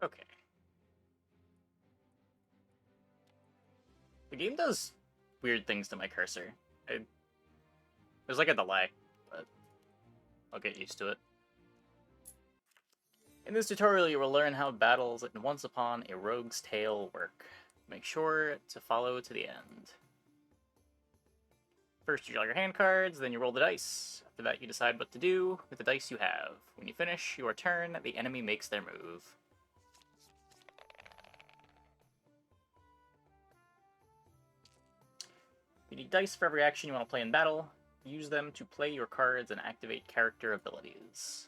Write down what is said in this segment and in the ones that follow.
Okay. The game does weird things to my cursor. There's like a delay, but I'll get used to it. In this tutorial, you will learn how battles in Once Upon a Rogue's Tale work. Make sure to follow to the end. First, you draw your hand cards, then you roll the dice. After that, you decide what to do with the dice you have. When you finish your turn, the enemy makes their move. You need dice for every action you want to play in battle. Use them to play your cards and activate character abilities.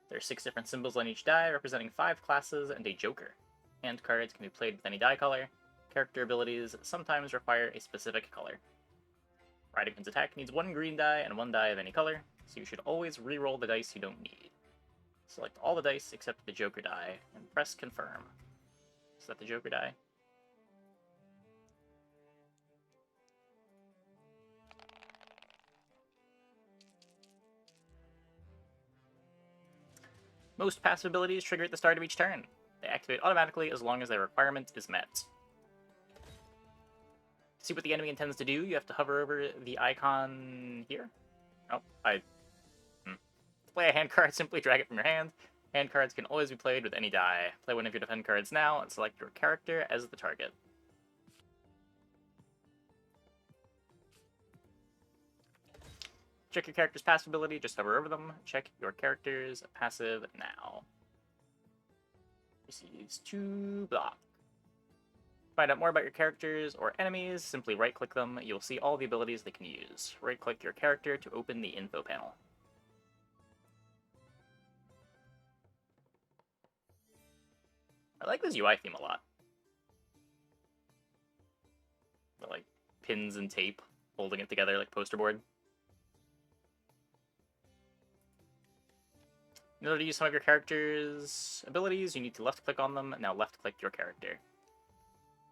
There are 6 different symbols on each die, representing 5 classes and a joker. Hand cards can be played with any die color. Character abilities sometimes require a specific color. Ridinghood's attack needs 1 green die and 1 die of any color, so you should always re-roll the dice you don't need. Select all the dice except the joker die, and press confirm. Is that the joker die? Most passive abilities trigger at the start of each turn. They activate automatically as long as their requirement is met. To see what the enemy intends to do, you have to hover over the icon here. Oh, To play a hand card, simply drag it from your hand. Hand cards can always be played with any die. Play one of your defend cards now and select your character as the target. Check your character's passive ability, just hover over them. Check your character's passive now. Receives 2 block. Find out more about your characters or enemies, simply right-click them. You'll see all the abilities they can use. Right-click your character to open the info panel. I like this UI theme a lot. The, like, pins and tape holding it together like poster board. In order to use some of your character's abilities, you need to left-click on them. Now left-click your character.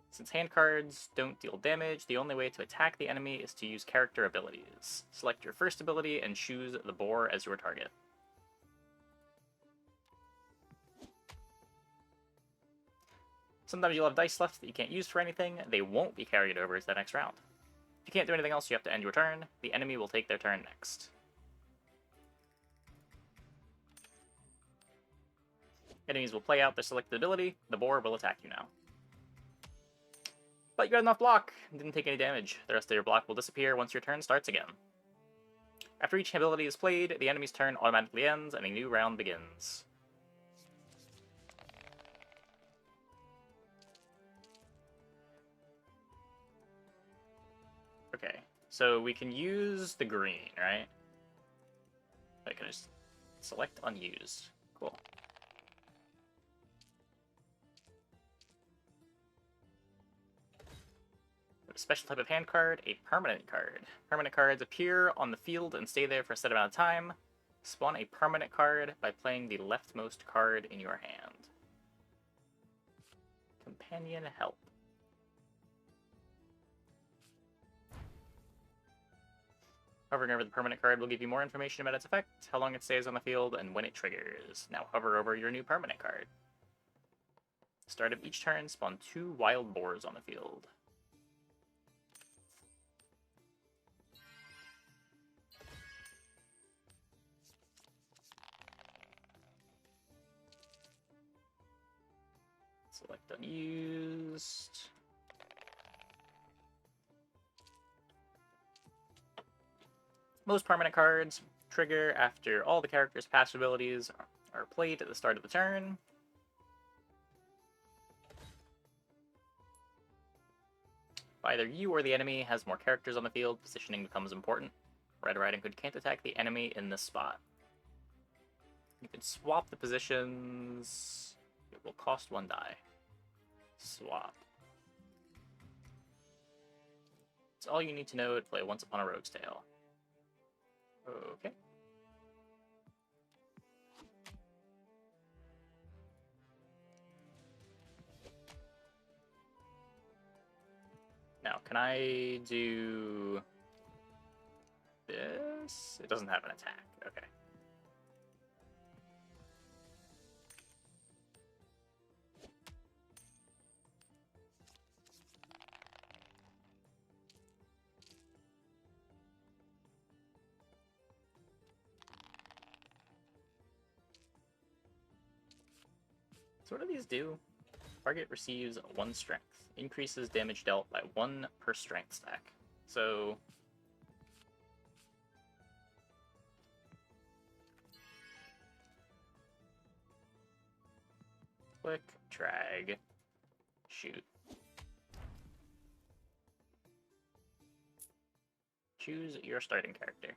Since hand cards don't deal damage, the only way to attack the enemy is to use character abilities. Select your first ability and choose the boar as your target. Sometimes you'll have dice left that you can't use for anything. They won't be carried over to the next round. If you can't do anything else, you have to end your turn. The enemy will take their turn next. Enemies will play out their selected ability. The boar will attack you now. But you got enough block. Didn't take any damage. The rest of your block will disappear once your turn starts again. After each ability is played, the enemy's turn automatically ends and a new round begins. Okay, so we can use the green, right? I can just select unused. Cool. A special type of hand card, a permanent card. Permanent cards appear on the field and stay there for a set amount of time. Spawn a permanent card by playing the leftmost card in your hand. Companion Help. Hovering over the permanent card will give you more information about its effect, how long it stays on the field, and when it triggers. Now hover over your new permanent card. Start of each turn, spawn 2 wild boars on the field. Select unused. Most permanent cards trigger after all the characters' passive abilities are played at the start of the turn. If either you or the enemy has more characters on the field, positioning becomes important. Red Riding Hood can't attack the enemy in this spot. You can swap the positions. It will cost 1 die. Swap. That's all you need to know to play Once Upon a Rogue's Tale. Okay. Now, can I do this? It doesn't have an attack. Okay. So what do these do? Target receives 1 strength. Increases damage dealt by 1 per strength stack. So... click, drag, shoot. Choose your starting character.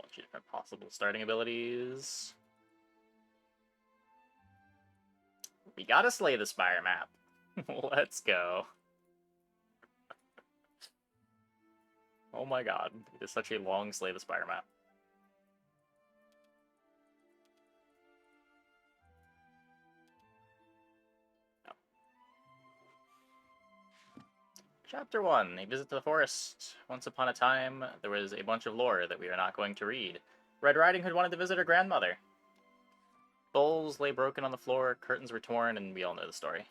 Bunch of different possible starting abilities. We gotta slay the Spire map. Let's go. Oh my god, it is such a long slay the Spire map. Chapter 1, A Visit to the Forest. Once upon a time, there was a bunch of lore that we are not going to read. Red Riding Hood wanted to visit her grandmother. Bowls lay broken on the floor, curtains were torn, and we all know the story.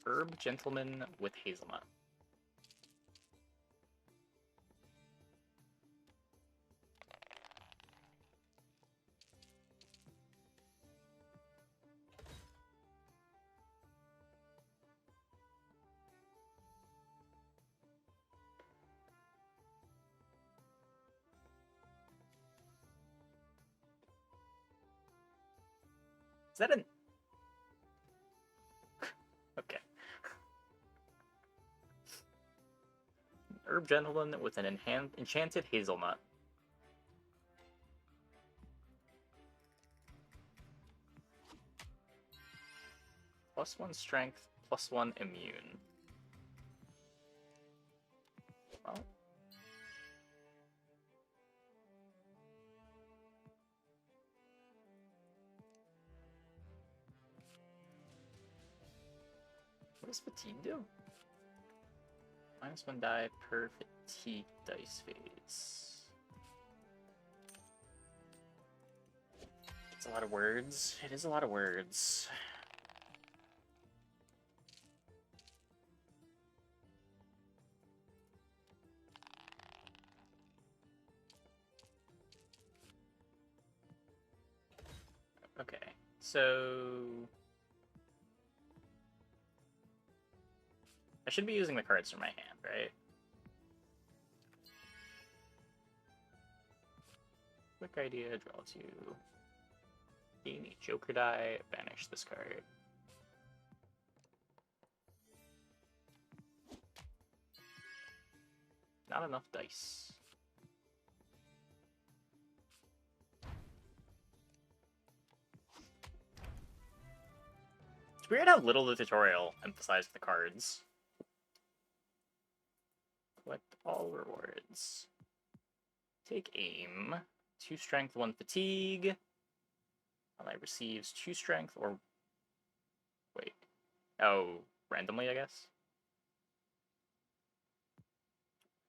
Herb Gentleman with Hazelnut. Is that an... okay. Herb Gentleman with an enchanted hazelnut. +1 strength, +1 immune. Well... what does fatigue do? -1 die per fatigue dice phase. It's a lot of words. It is a lot of words. Okay, so... I should be using the cards from my hand, right? Quick idea, draw 2. Gain a Joker die, banish this card. Not enough dice. It's weird how little the tutorial emphasized the cards. Collect all rewards. Take aim. 2 strength, 1 fatigue. Ally receives 2 strength or... wait. Oh, randomly, I guess?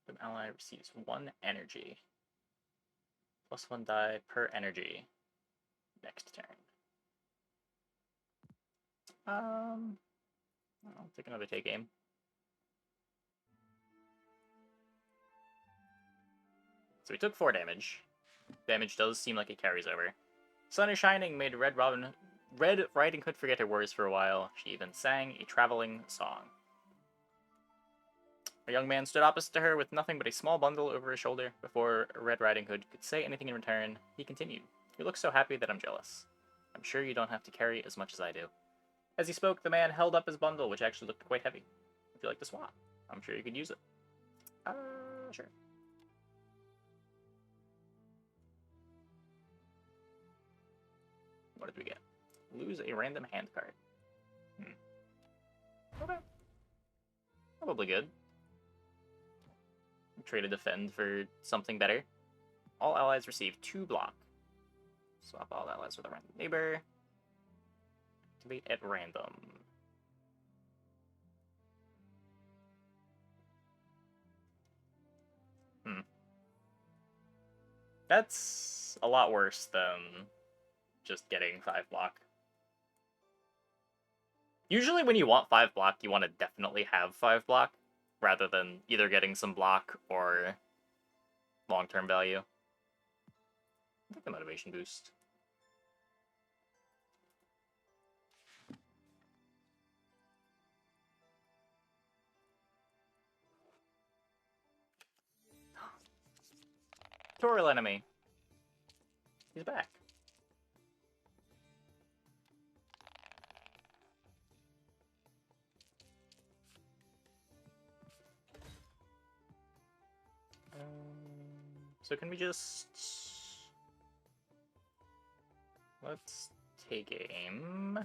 The ally receives 1 energy. +1 die per energy. Next turn. I'll take another take aim. So we took 4 damage. Damage does seem like it carries over. Sun is Shining made Red Riding Hood forget her worries for a while. She even sang a traveling song. A young man stood opposite to her with nothing but a small bundle over his shoulder. Before Red Riding Hood could say anything in return, he continued. You look so happy that I'm jealous. I'm sure you don't have to carry as much as I do. As he spoke, the man held up his bundle, which actually looked quite heavy. Would you like to swap? I'm sure you could use it. Sure. What did we get? Lose a random hand card. Okay. Probably good. Trade a defend for something better. All allies receive 2 block. Swap all allies with a random neighbor. Activate at random. That's a lot worse than just getting 5 block. Usually when you want 5 block, you want to definitely have 5 block, rather than either getting some block or long-term value. I think the motivation boost. Tutorial enemy. He's back. So can we just... Let's take aim.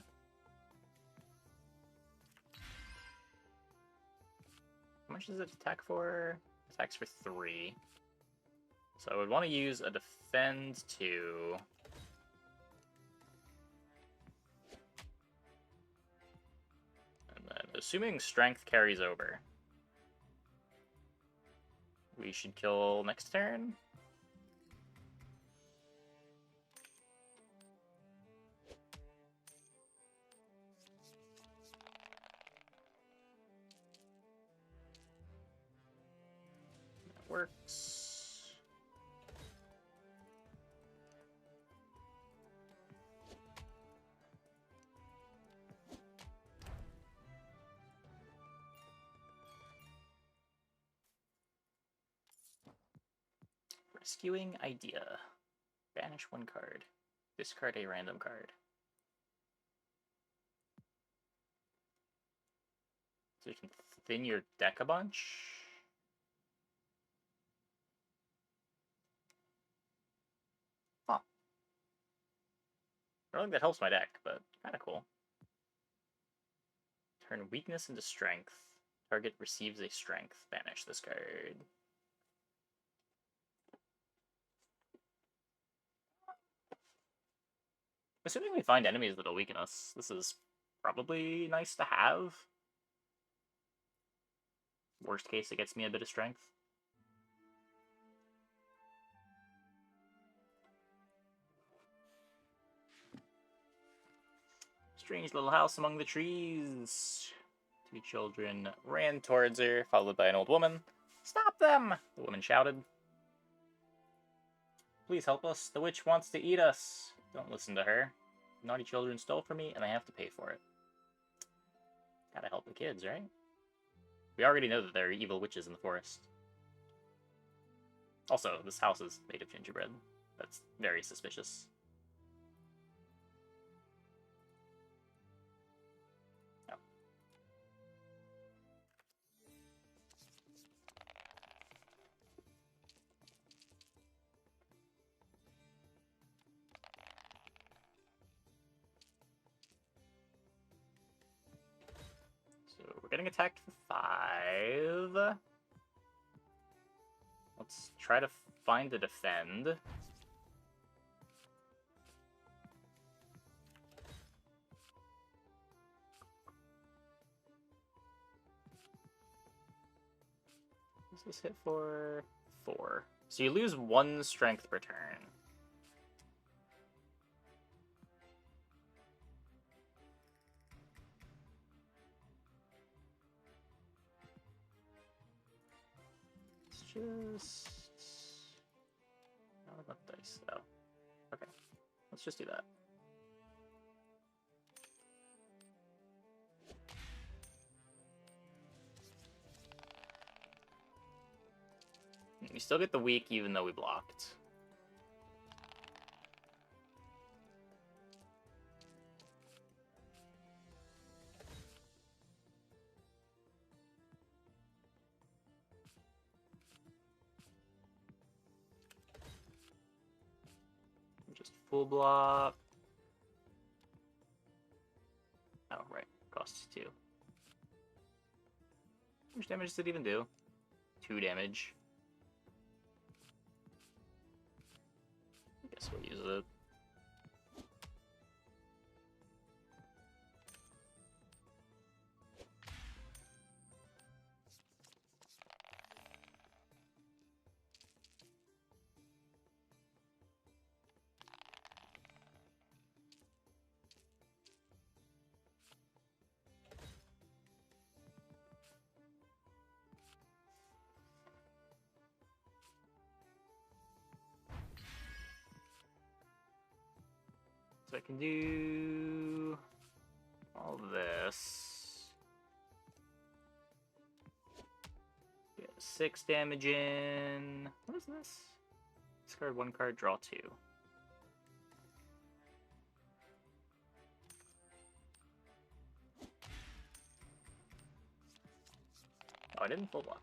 How much does it attack for? Attacks for 3. So I would want to use a defend 2. And then, assuming strength carries over, we should kill next turn. That works. Rescuing idea. Banish 1 card. Discard a random card. So you can thin your deck a bunch. Huh. I don't think that helps my deck, but kinda cool. Turn weakness into strength. Target receives a strength. Banish this card. Assuming we find enemies that'll weaken us, this is probably nice to have. Worst case, it gets me a bit of strength. Strange little house among the trees. 2 children ran towards her, followed by an old woman. "Stop them!" the woman shouted. "Please help us. The witch wants to eat us." Don't listen to her. Naughty children stole from me, and I have to pay for it. Gotta help the kids, right? We already know that there are evil witches in the forest. Also, this house is made of gingerbread. That's very suspicious. Oh. So we're getting attacked for 5. Let's try to find a defend. What's this hit for? 4. So you lose 1 strength per turn. Let's just... Not enough dice, though. Okay, let's just do that. We still get the weak even though we blocked. Just full block. Oh, right. Costs 2. How much damage did it even do? 2 damage. I guess we'll use it. So I can do all this. Get 6 damage in. What is this? Discard 1 card, draw 2. Oh, I didn't full block.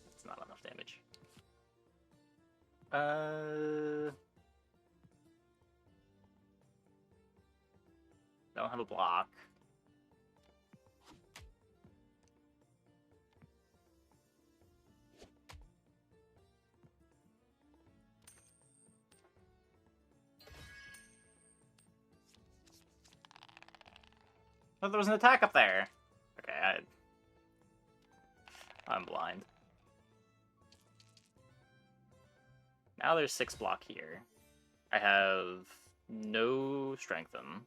That's not enough damage. Don't have a block. Oh, there was an attack up there. Okay, I'm blind. Now there's 6 block here. I have no strengthen.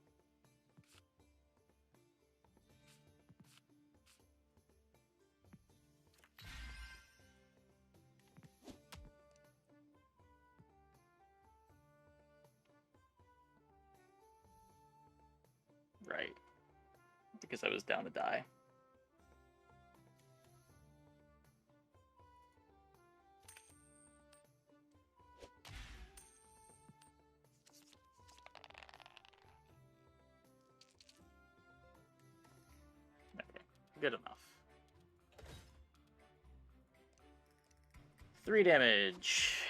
Right. Because I was down to die. Okay, good enough. 3 damage.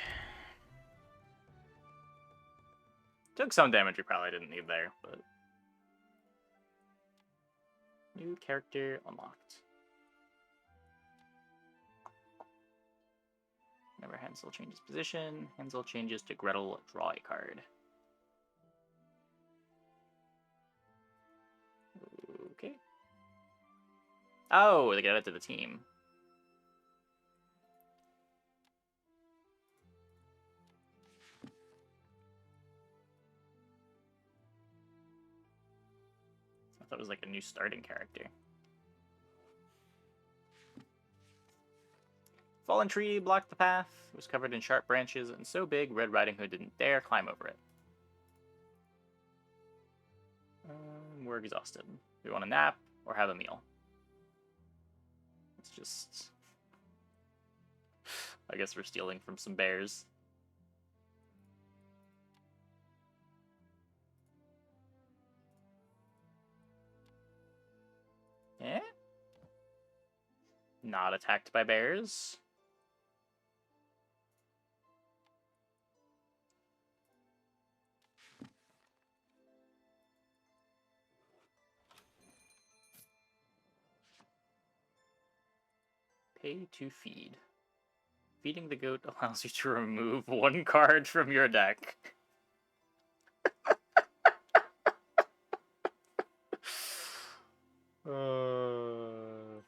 Took some damage we probably didn't need there, but... New character unlocked. Whenever Hansel changes position, Hansel changes to Gretel, draw a card. Okay. Oh, they got it to the team. I thought it was like a new starting character. Fallen tree blocked the path. It was covered in sharp branches and so big Red Riding Hood didn't dare climb over it. We're exhausted. We want a nap or have a meal. It's just... I guess we're stealing from some bears. Eh? Not attacked by bears. Pay to feed. Feeding the goat allows you to remove 1 card from your deck.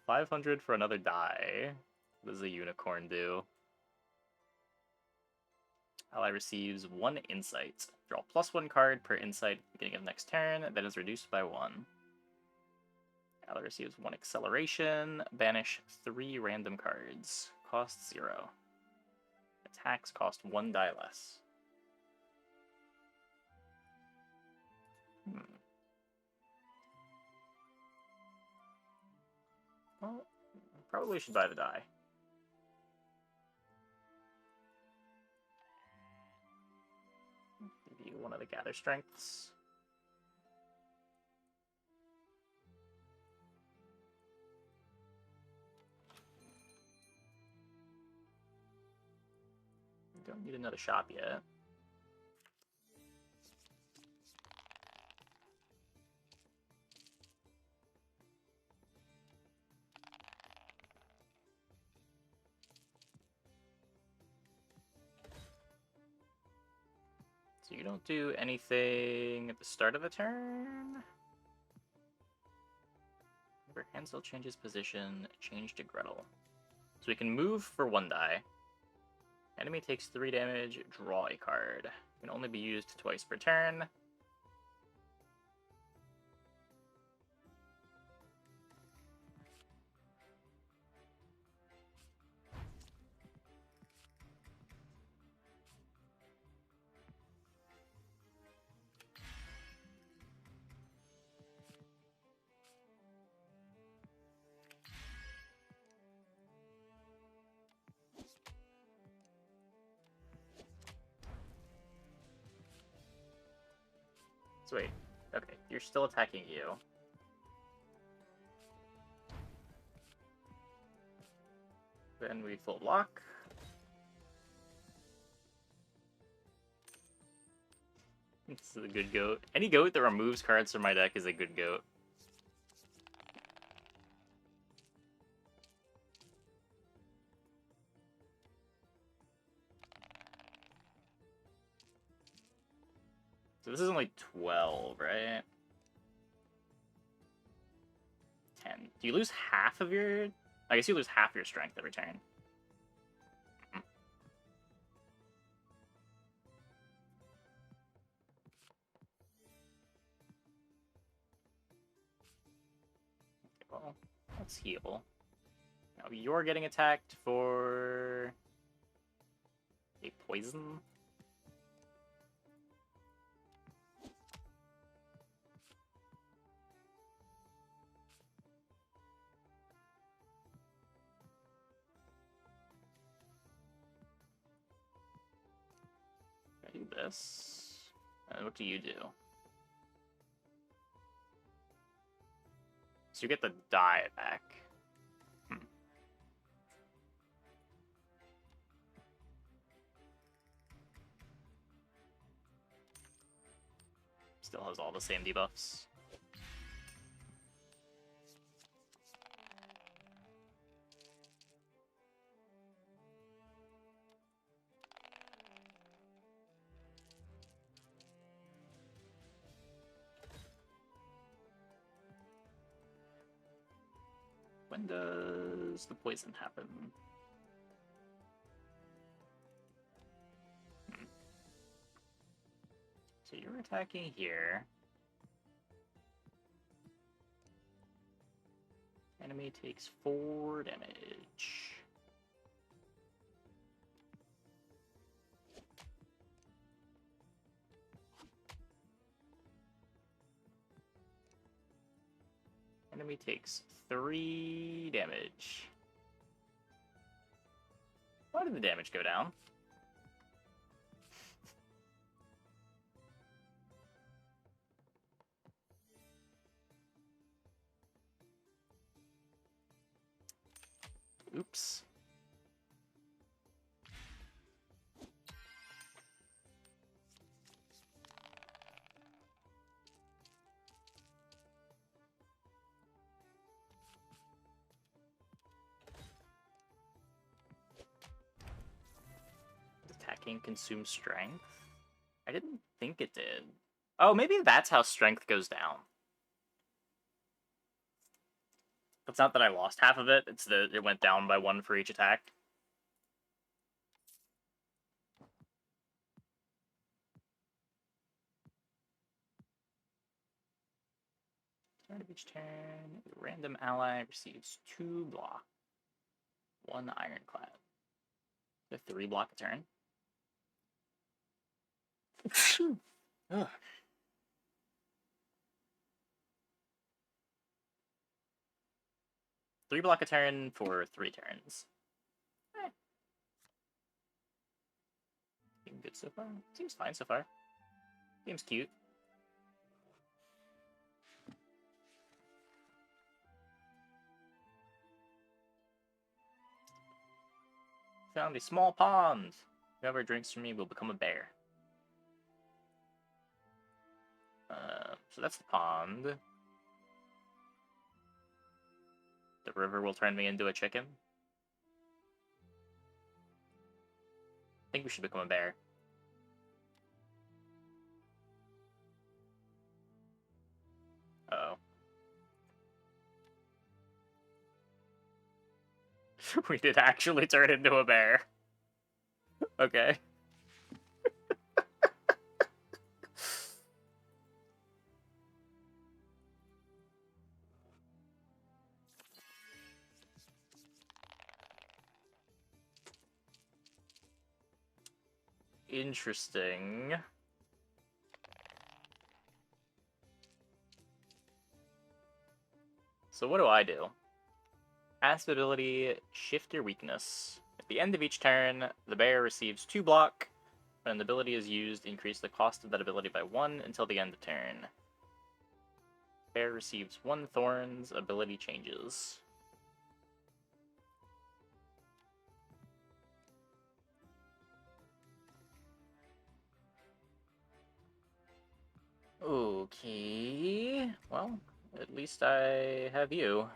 500 for another die. What does a unicorn do? Ally receives 1 insight. Draw +1 card per insight at the beginning of next turn. That is reduced by 1. Ally receives 1 acceleration. Banish 3 random cards. Cost 0. Attacks cost 1 die less. Well, probably should buy the die. Give you one of the gather strengths. Don't need another shop yet. So you don't do anything at the start of the turn? Whenever Hansel changes position, change to Gretel. So we can move for 1 die. Enemy takes 3 damage, draw a card. Can only be used twice per turn. So wait, okay, you're still attacking you. Then we full block. This is a good goat. Any goat that removes cards from my deck is a good goat. So this is only 12, right? 10. Do you lose half of your... I guess you lose half your strength every turn. Okay, well, let's heal. Now you're getting attacked for... a poison? I do this. And what do you do? So you get the die back. Still has all the same debuffs. When does the poison happen? So you're attacking here. Enemy takes 4 damage. Enemy takes 3 damage. Why did the damage go down? Oops. Attacking consumes strength? I didn't think it did. Oh, maybe that's how strength goes down. It's not that I lost half of it, it's that it went down by 1 for each attack. Start of each turn, a random ally receives 2 block. 1 ironclad. The 3 block a turn. Ugh. 3 block a turn for 3 turns. Game good so far. Seems fine so far. Game's cute. Found a small pond. Whoever drinks from me will become a bear. So that's the pond. The river will turn me into a chicken. I think we should become a bear. Uh-oh. We did actually turn into a bear. Okay. Interesting. So what do I do? Passive ability, shift your weakness. At the end of each turn, the bear receives 2 block. When the ability is used, increase the cost of that ability by 1 until the end of turn. Bear receives 1 thorns, ability changes. Okay, well, at least I have you.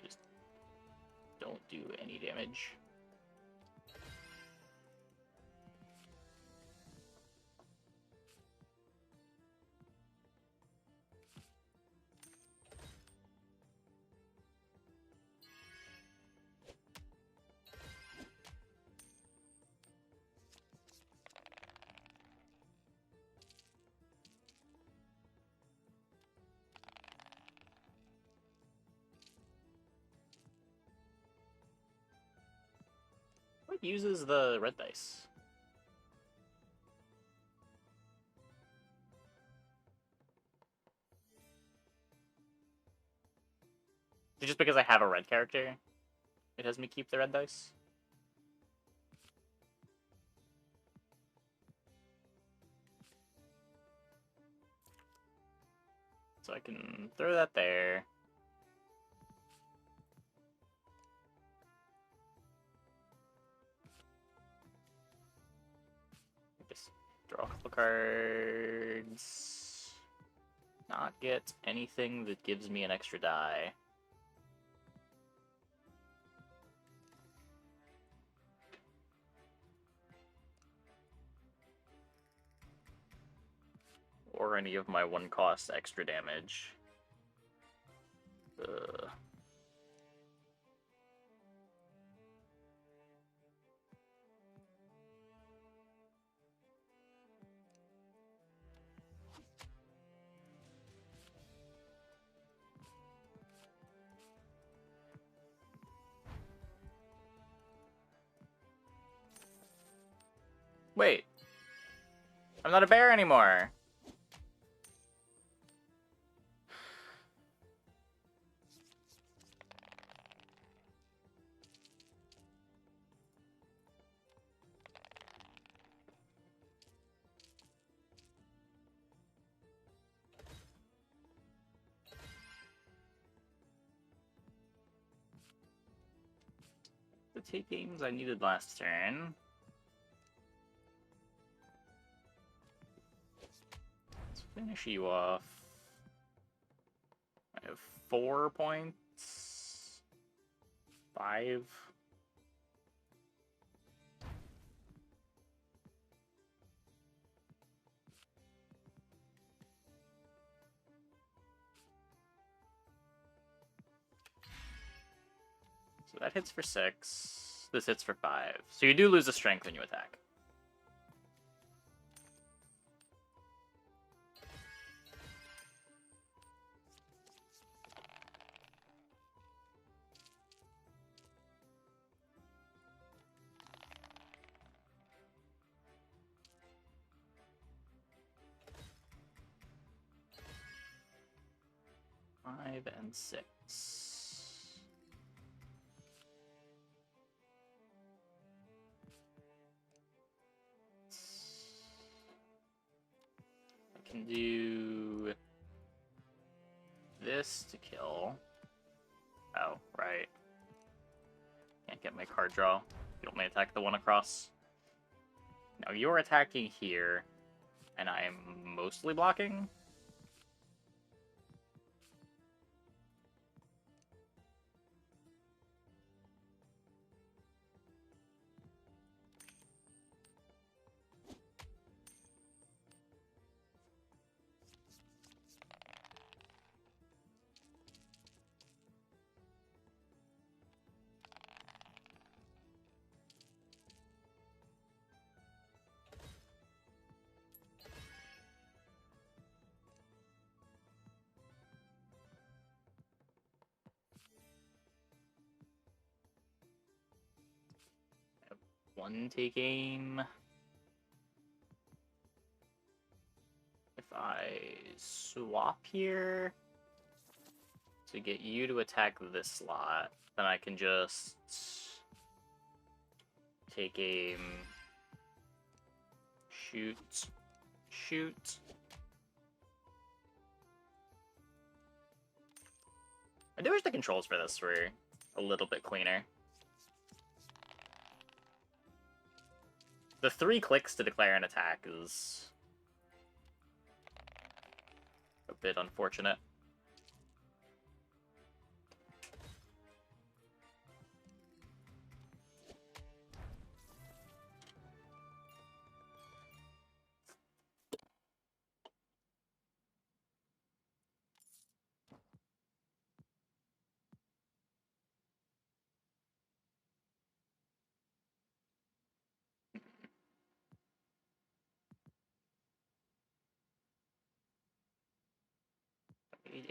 Just don't do any damage. What uses the red dice? Just because I have a red character, it has me keep the red dice? So I can throw that there. Just draw a couple cards. Not get anything that gives me an extra die. Or any of my 1 cost extra damage. Wait. I'm not a bear anymore. The take games I needed last turn. Let's finish you off. I have 4 points. 5. So that hits for 6. This hits for 5. So you do lose a strength when you attack. Five and 6. I can do this to kill. Oh, right. Can't get my card draw. You only attack the one across. Now you're attacking here, and I'm mostly blocking. one take aim. If I swap here to get you to attack this slot, then I can just take aim, shoot, shoot. I do wish the controls for this were a little bit cleaner. The 3 clicks to declare an attack is a bit unfortunate.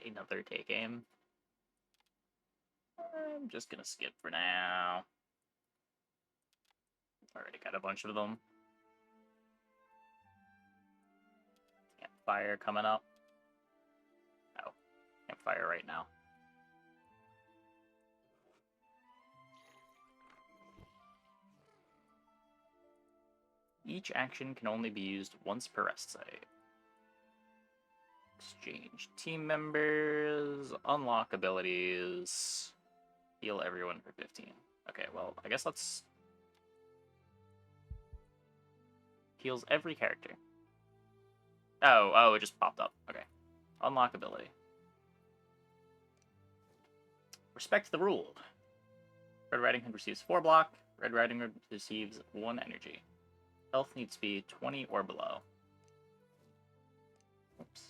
Another take aim. I'm just gonna skip for now. Already got a bunch of them. Campfire coming up. Oh, campfire right now. Each action can only be used once per rest site. Exchange team members, unlock abilities, heal everyone for 15. Okay, well, I guess let's... Heals every character. Oh, it just popped up. Okay. Unlock ability. Respect the rule. Red Riding Hood receives 4 block. Red Riding Hood receives 1 energy. Health needs to be 20 or below. Oops.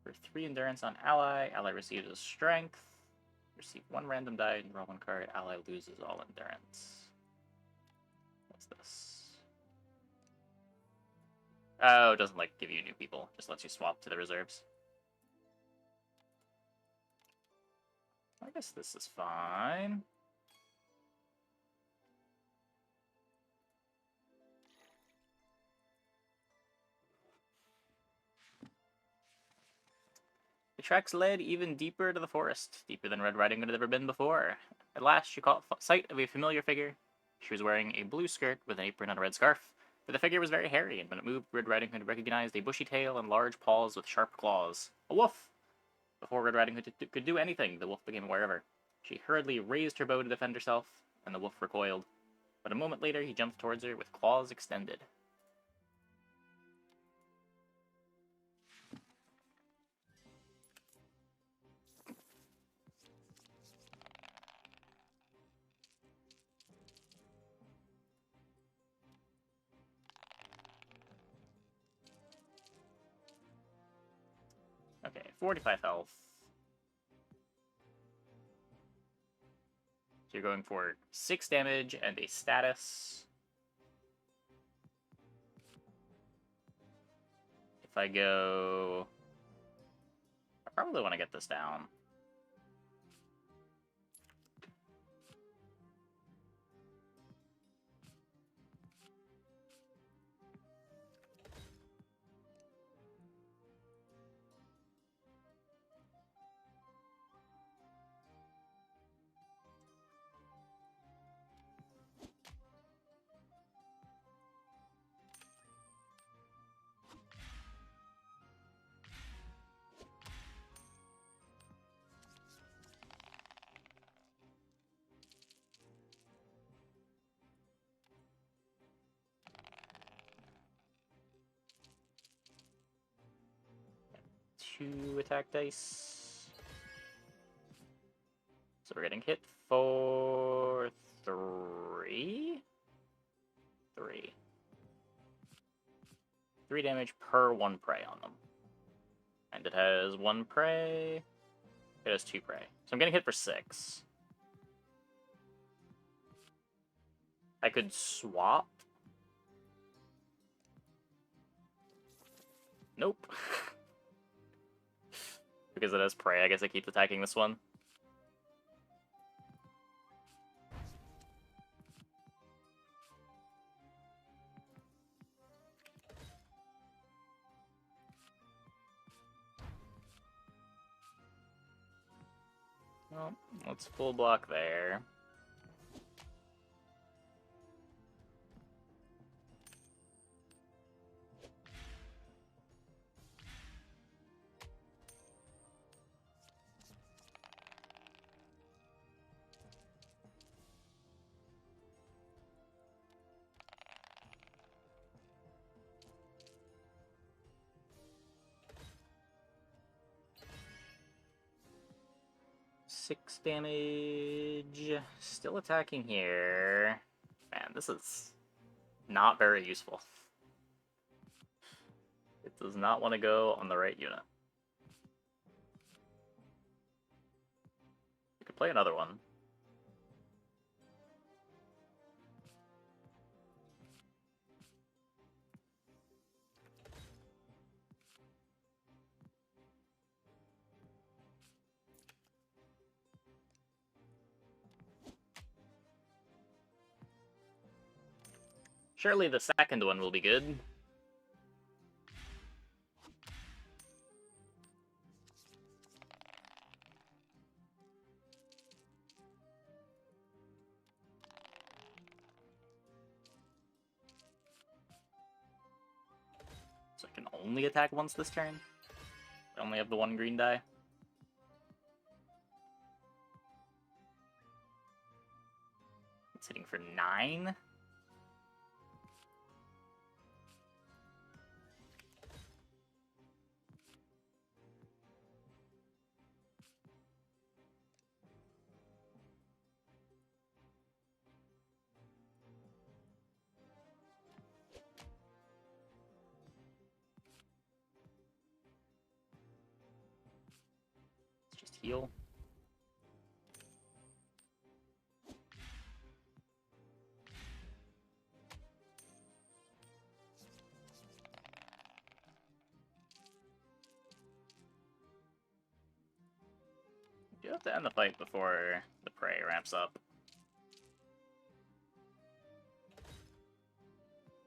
For 3 endurance on ally, ally receives a strength. Receive 1 random die and draw 1 card. Ally loses all endurance. What's this? Oh, it doesn't, like, give you new people. Just lets you swap to the reserves. I guess this is fine. The tracks led even deeper to the forest, deeper than Red Riding Hood had ever been before. At last, she caught sight of a familiar figure. She was wearing a blue skirt with an apron and a red scarf, but the figure was very hairy, and when it moved, Red Riding Hood recognized a bushy tail and large paws with sharp claws. A wolf! Before Red Riding Hood could do anything, the wolf became aware of her. She hurriedly raised her bow to defend herself, and the wolf recoiled. But a moment later, he jumped towards her with claws extended. Okay, 45 health. So you're going for 6 damage and a status. If I go... I probably want to get this down. Two attack dice. So we're getting hit for 3? 3. 3 damage per 1 prey on them. And it has 1 prey. It has 2 prey. So I'm getting hit for 6. I could swap. Nope. Because it has prey, I guess I keep attacking this one. Well, let's full block there. Six damage. Still attacking here. Man, this is not very useful. It does not want to go on the right unit. You could play another one. Surely the second one will be good. So I can only attack once this turn. I only have the one green die. It's hitting for 9. Let's just heal. You have to end the fight before the prey ramps up.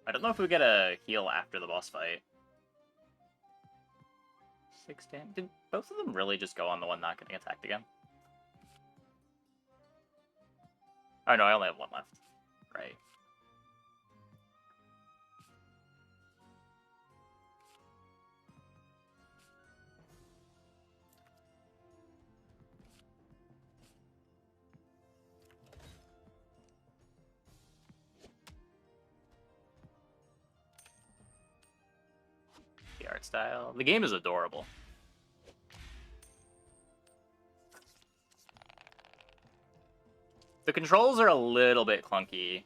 I don't know if we get a heal after the boss fight. 6 damage. Did both of them really just go on the one not getting attacked again? Oh no, I only have one left. Right. The art style. The game is adorable. The controls are a little bit clunky.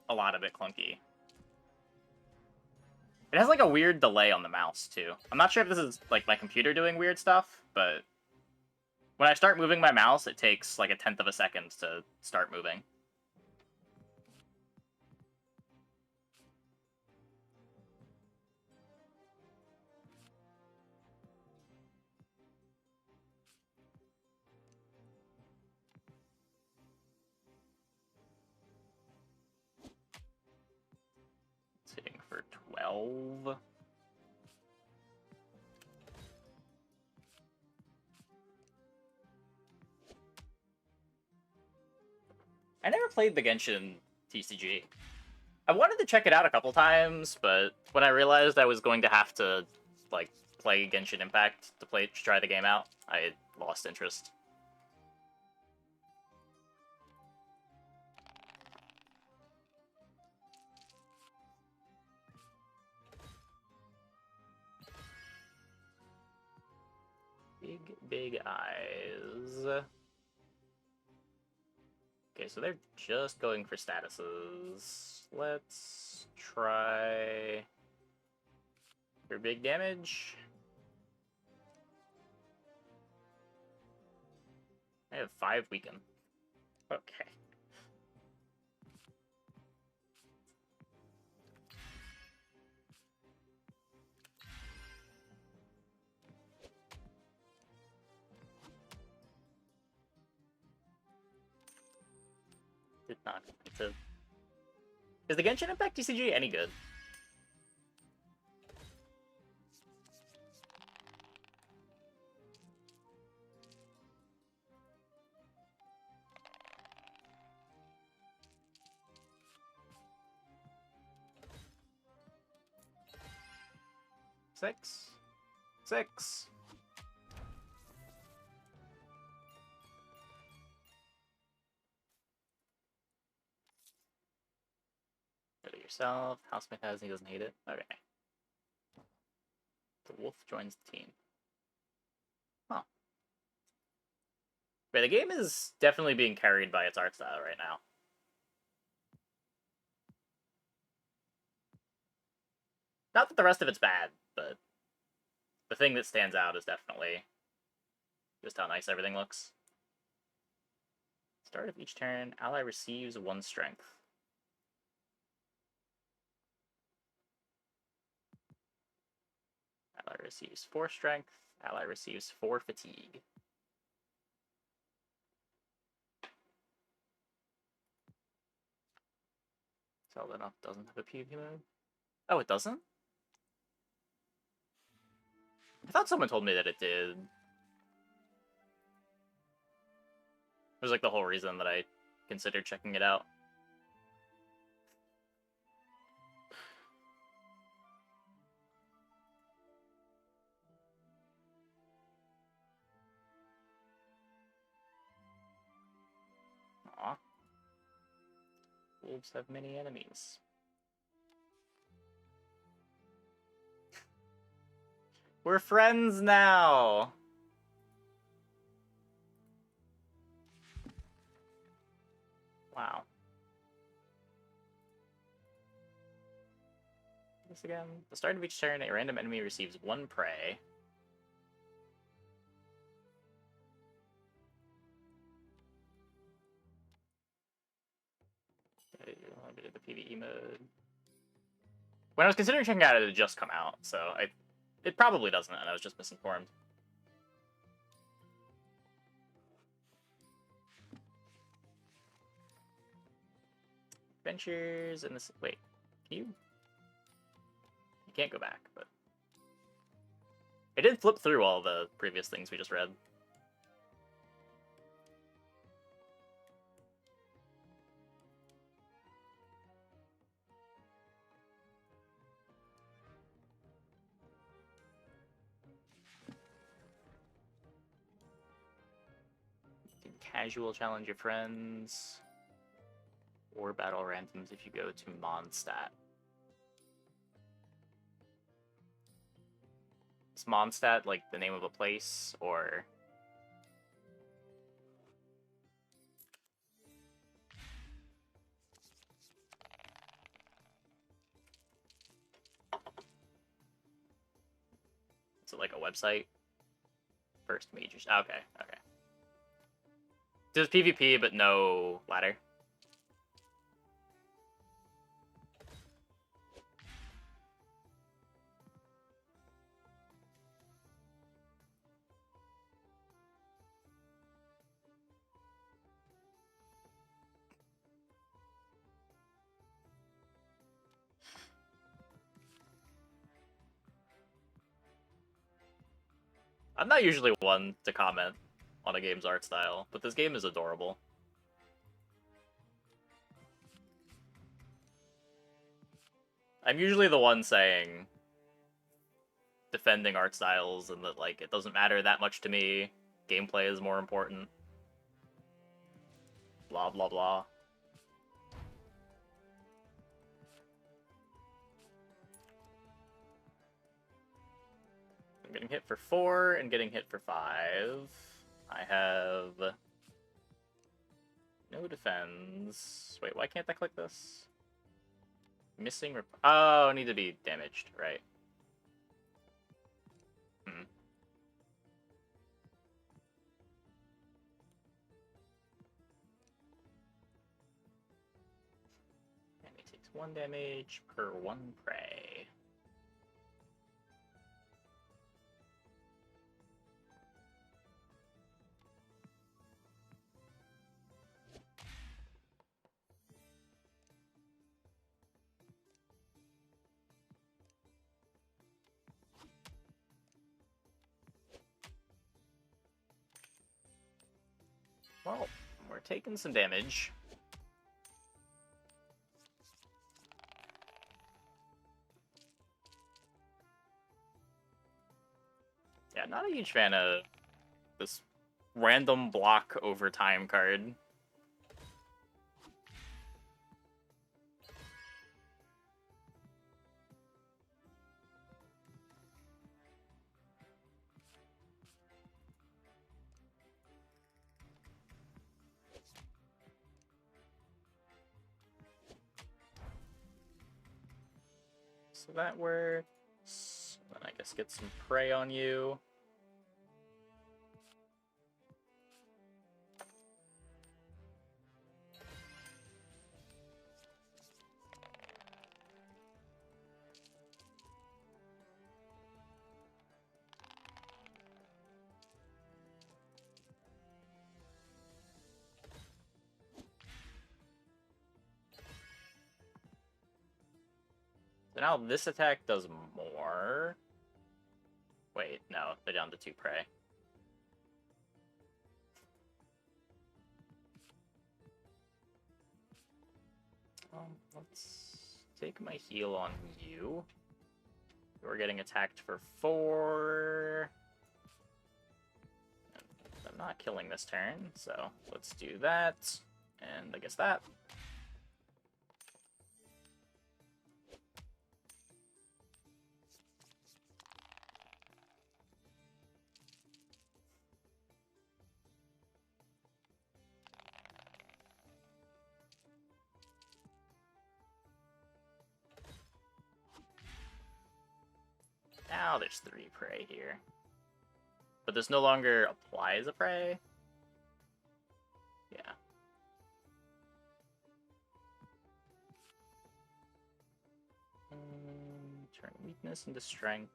A lot of bit clunky. It has like a weird delay on the mouse too. I'm not sure if this is like my computer doing weird stuff, but when I start moving my mouse, it takes like 1/10 of a second to start moving. It's hitting for 12. I never played the Genshin TCG. I wanted to check it out a couple times, but when I realized I was going to have to like play Genshin Impact to try the game out, I lost interest. Big eyes. Okay, so they're just going for statuses. Let's try your big damage. I have 5 weaken. Okay. Did not get to... Is the Genshin Impact TCG any good? 6. 6. Go to yourself. Housemate has, he doesn't hate it. Okay. The wolf joins the team. Huh. But the game is definitely being carried by its art style right now. Not that the rest of it's bad, but the thing that stands out is definitely just how nice everything looks. Start of each turn, ally receives 1 strength. Ally receives 4 strength. Ally receives 4 fatigue. Zelda doesn't have a PvP mode. Oh, it doesn't? I thought someone told me that it did. It was like the whole reason that I considered checking it out. Aw. Wolves have many enemies. We're friends now! Wow. This again. At the start of each turn, a random enemy receives 1 prey. The PvE mode. When I was considering checking it out, it had just come out, so it probably doesn't, and I was just misinformed. Adventures in this. Wait, can you? You can't go back, but I did flip through all the previous things we just read. You can casual challenge your friends, or battle randoms if you go to Mondstadt. Is Mondstadt like the name of a place, or? Is it like a website? First major. Okay, okay. There's PvP, but no ladder. I'm not usually one to comment on a game's art style, but this game is adorable. I'm usually the one saying, defending art styles, and that, like, it doesn't matter that much to me. Gameplay is more important. Blah, blah, blah. I'm getting hit for 4 and getting hit for 5. I have no defense. Wait, why can't I click this? Missing oh, I need to be damaged, right. Enemy takes 1 damage per 1 prey. Well, we're taking some damage. not a huge fan of this random block over time card. So that works. Then I guess get some prey on you. So now this attack does more. Wait, no, they're down to 2 prey. Let's take my heal on you. You're getting attacked for 4. I'm not killing this turn, so let's do that. And I guess that. Now there's 3 prey here. But this no longer applies a prey. Yeah. Turn weakness into strength.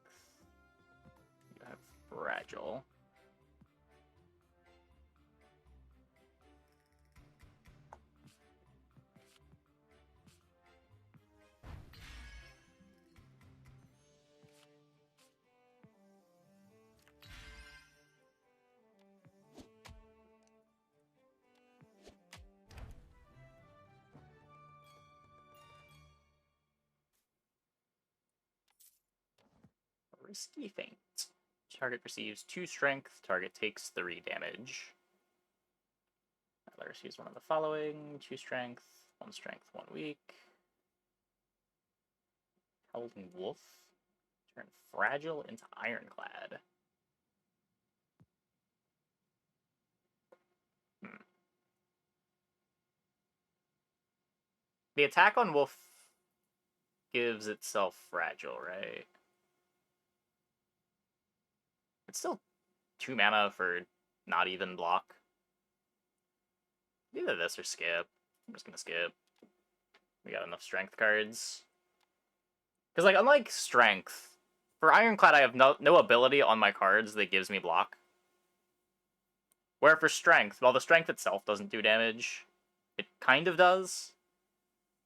You have fragile. Risky Feint. Target receives 2 strength, target takes 3 damage. Let us use one of the following: 2 strength, 1 strength, 1 weak. Howling Wolf. Turn fragile into ironclad. The attack on Wolf gives itself fragile, right? It's still 2 mana for not even block. Either this or skip. I'm just gonna skip. We got enough strength cards. Because, like, unlike strength, for Ironclad I have no ability on my cards that gives me block. Where for strength, while the strength itself doesn't do damage, it kind of does.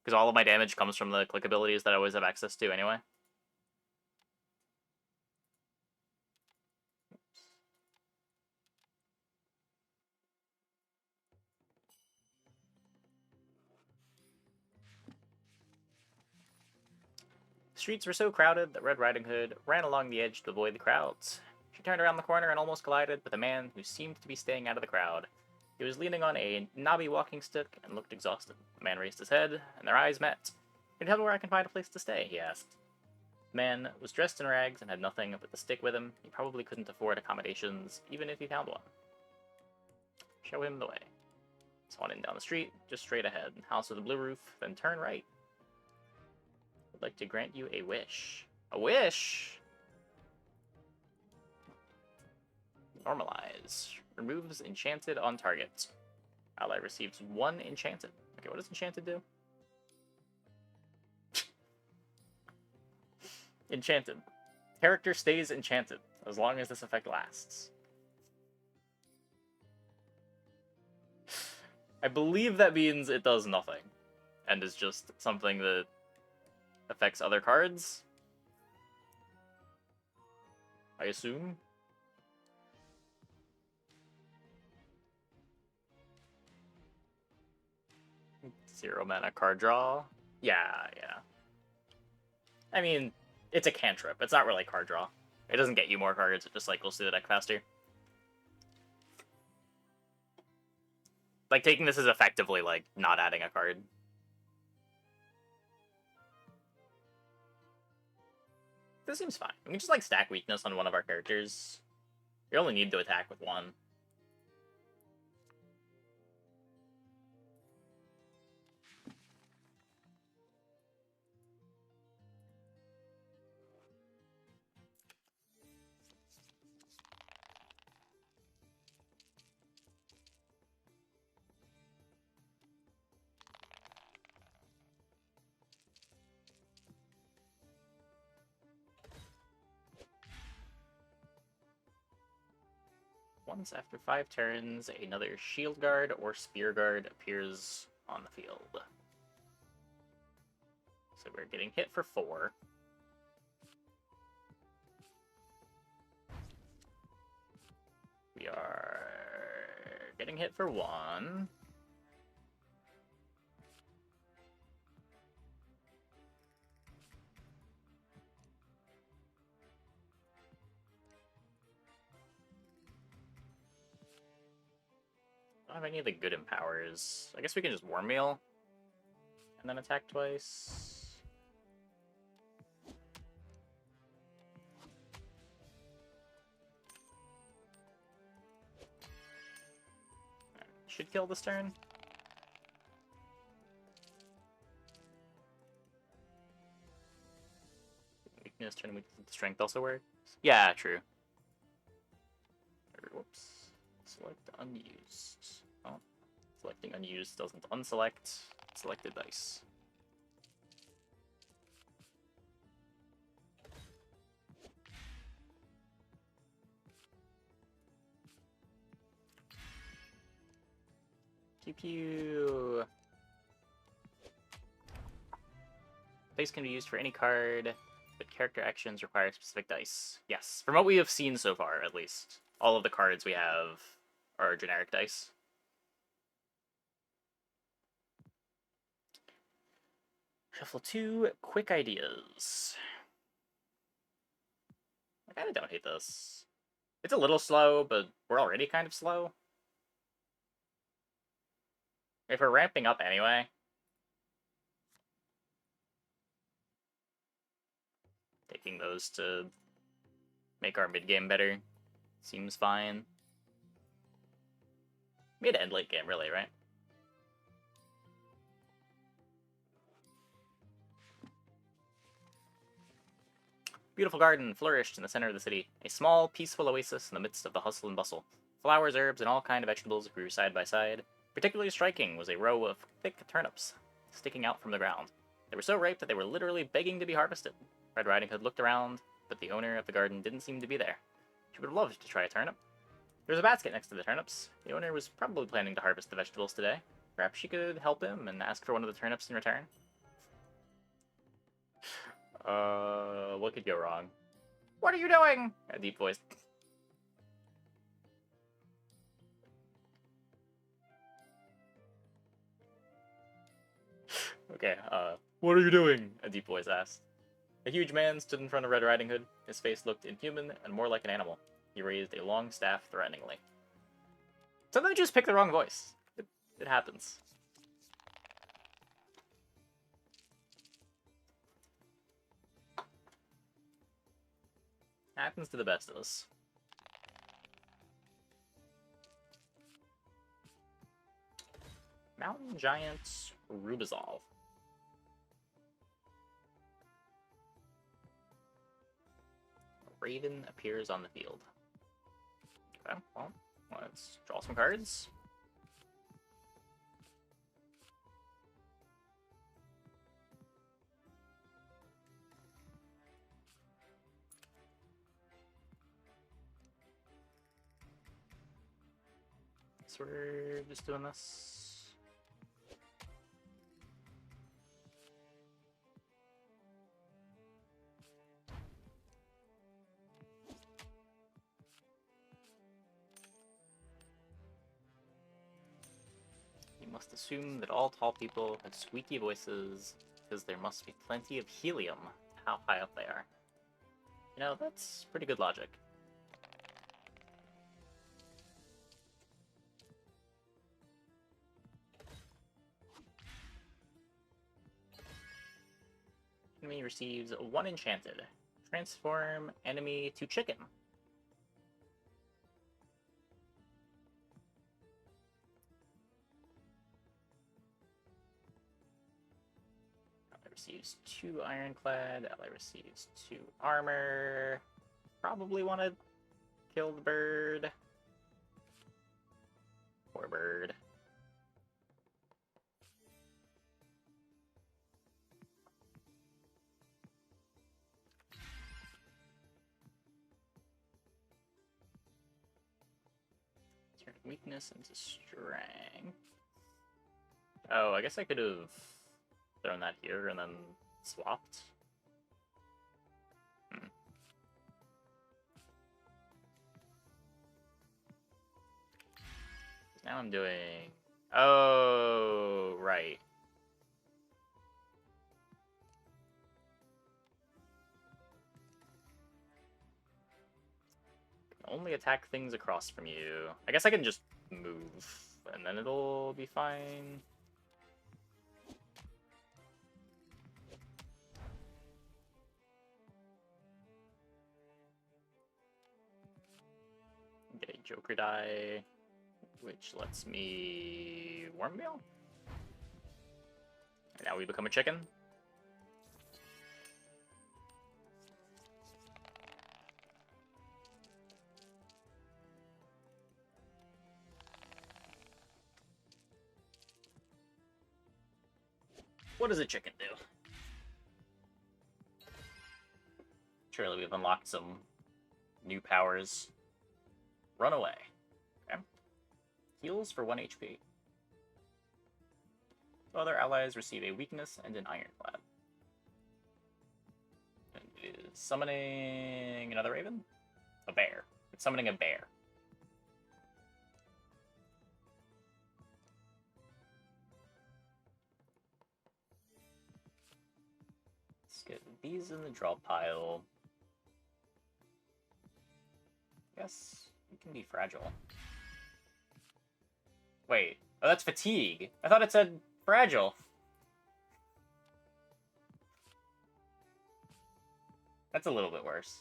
Because all of my damage comes from the click abilities that I always have access to anyway. The streets were so crowded that Red Riding Hood ran along the edge to avoid the crowds. She turned around the corner and almost collided with a man who seemed to be staying out of the crowd. He was leaning on a knobby walking stick and looked exhausted. The man raised his head, and their eyes met. "Can you tell me where I can find a place to stay?" he asked. The man was dressed in rags and had nothing but the stick with him. He probably couldn't afford accommodations, even if he found one. Show him the way. Swan in down the street, just straight ahead. House with a blue roof, then turn right. I'd like to grant you a wish. A wish? Normalize. Removes enchanted on target. Ally receives 1 enchanted. Okay, what does enchanted do? Enchanted. Character stays enchanted as long as this effect lasts. I believe that means it does nothing and is just something that affects other cards. I assume. Zero mana card draw. Yeah. I mean, it's a cantrip. It's not really card draw. It doesn't get you more cards, it just cycles through the deck faster. Like, taking this is effectively, like, not adding a card. This seems fine. We can just, like, stack weakness on one of our characters. You only need to attack with one. Once after 5 turns, another shield guard or spear guard appears on the field. So we're getting hit for 4. We are getting hit for 1. I don't have any of the good empowers. I guess we can just Warm Meal and then attack twice. Should kill this turn. Weakness, turn weakness, strength also works. Yeah, true. Whoops. Select unused. Oh, selecting unused doesn't unselect selected dice. Pew pew. Dice can be used for any card, but character actions require specific dice. Yes, from what we have seen so far, at least. All of the cards we have are generic dice. Shuffle 2 quick ideas. I kind of don't hate this. It's a little slow, but we're already kind of slow. If we're ramping up anyway. Taking those to make our mid-game better seems fine. Mid and late game, really, right? Beautiful garden flourished in the center of the city, a small, peaceful oasis in the midst of the hustle and bustle. Flowers, herbs, and all kinds of vegetables grew side by side. Particularly striking was a row of thick turnips sticking out from the ground. They were so ripe that they were literally begging to be harvested. Red Riding Hood looked around, but the owner of the garden didn't seem to be there. She would have loved to try a turnip. There was a basket next to the turnips. The owner was probably planning to harvest the vegetables today. Perhaps she could help him and ask for one of the turnips in return. What could go wrong? What are you doing? A deep voice. Okay, what are you doing? A deep voice asked. A huge man stood in front of Red Riding Hood. His face looked inhuman and more like an animal. He raised a long staff threateningly. Sometimes you just pick the wrong voice. It happens. Happens to the best of us. Mountain Giant Rubizol. A raven appears on the field. Okay, well, let's draw some cards. So we're just doing this. You must assume that all tall people have squeaky voices, because there must be plenty of helium how high up they are. You know, that's pretty good logic. Enemy receives 1 enchanted. Transform enemy to chicken. Ally receives 2 ironclad. Ally receives 2 armor. Probably want to kill the bird. Poor bird. Turn weakness into strength. Oh, I guess I could have thrown that here and then swapped. Now I'm doing... Oh, right. Can only attack things across from you. I guess I can just move, and then it'll be fine. Get a Joker die, which lets me Worm Meal. And now we become a chicken. What does a chicken do? Surely we've unlocked some new powers. Run away. Okay. Heals for 1 HP. Other allies receive a weakness and an ironclad. And it is summoning another raven? A bear. It's summoning a bear. Let's get these in the draw pile. Guess we can be fragile. Wait. Oh, that's fatigue. I thought it said fragile. That's a little bit worse.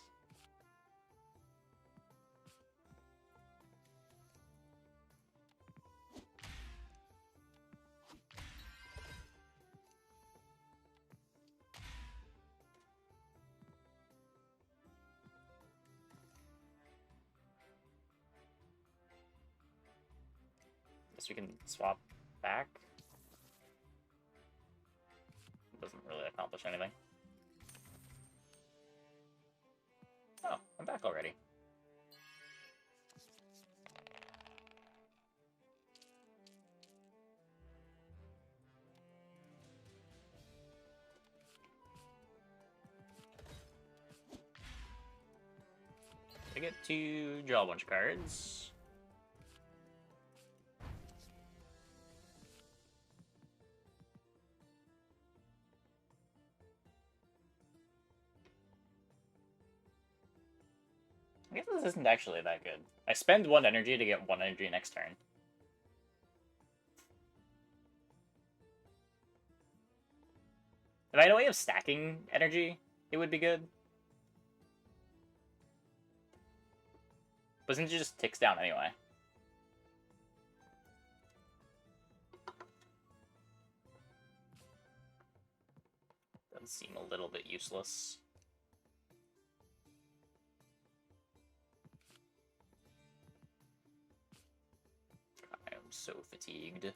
Guess we can swap back. It doesn't really accomplish anything. Oh, I'm back already. I get to draw a bunch of cards. I guess this isn't actually that good. I spend 1 energy to get 1 energy next turn. If I had a way of stacking energy, it would be good. But since it just ticks down anyway. Does seem a little bit useless. I am so fatigued.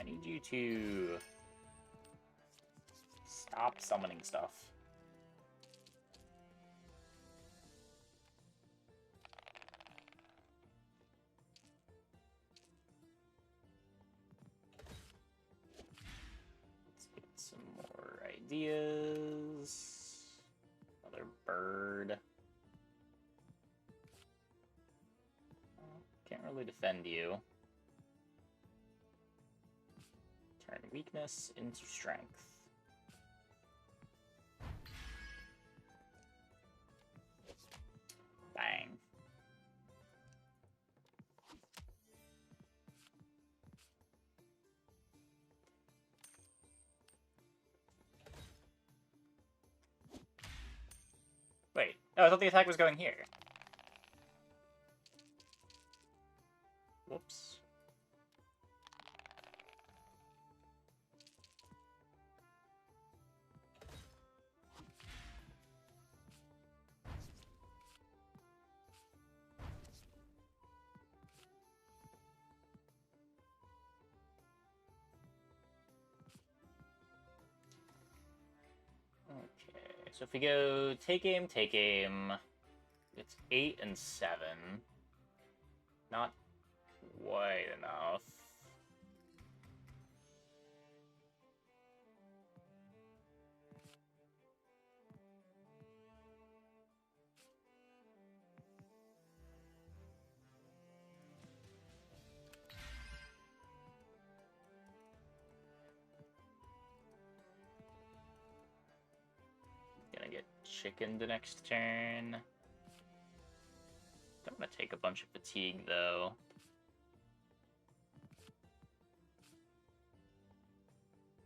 I need you to stop summoning stuff. Let's get some more ideas. Another bird. Can't really defend you. Turn weakness into strength. Bang. Wait. Oh, I thought the attack was going here. Whoops. Okay, so if we go take aim, it's 8 and 7. Not quite enough. Gonna get chickened the next turn. Don't want to take a bunch of fatigue, though.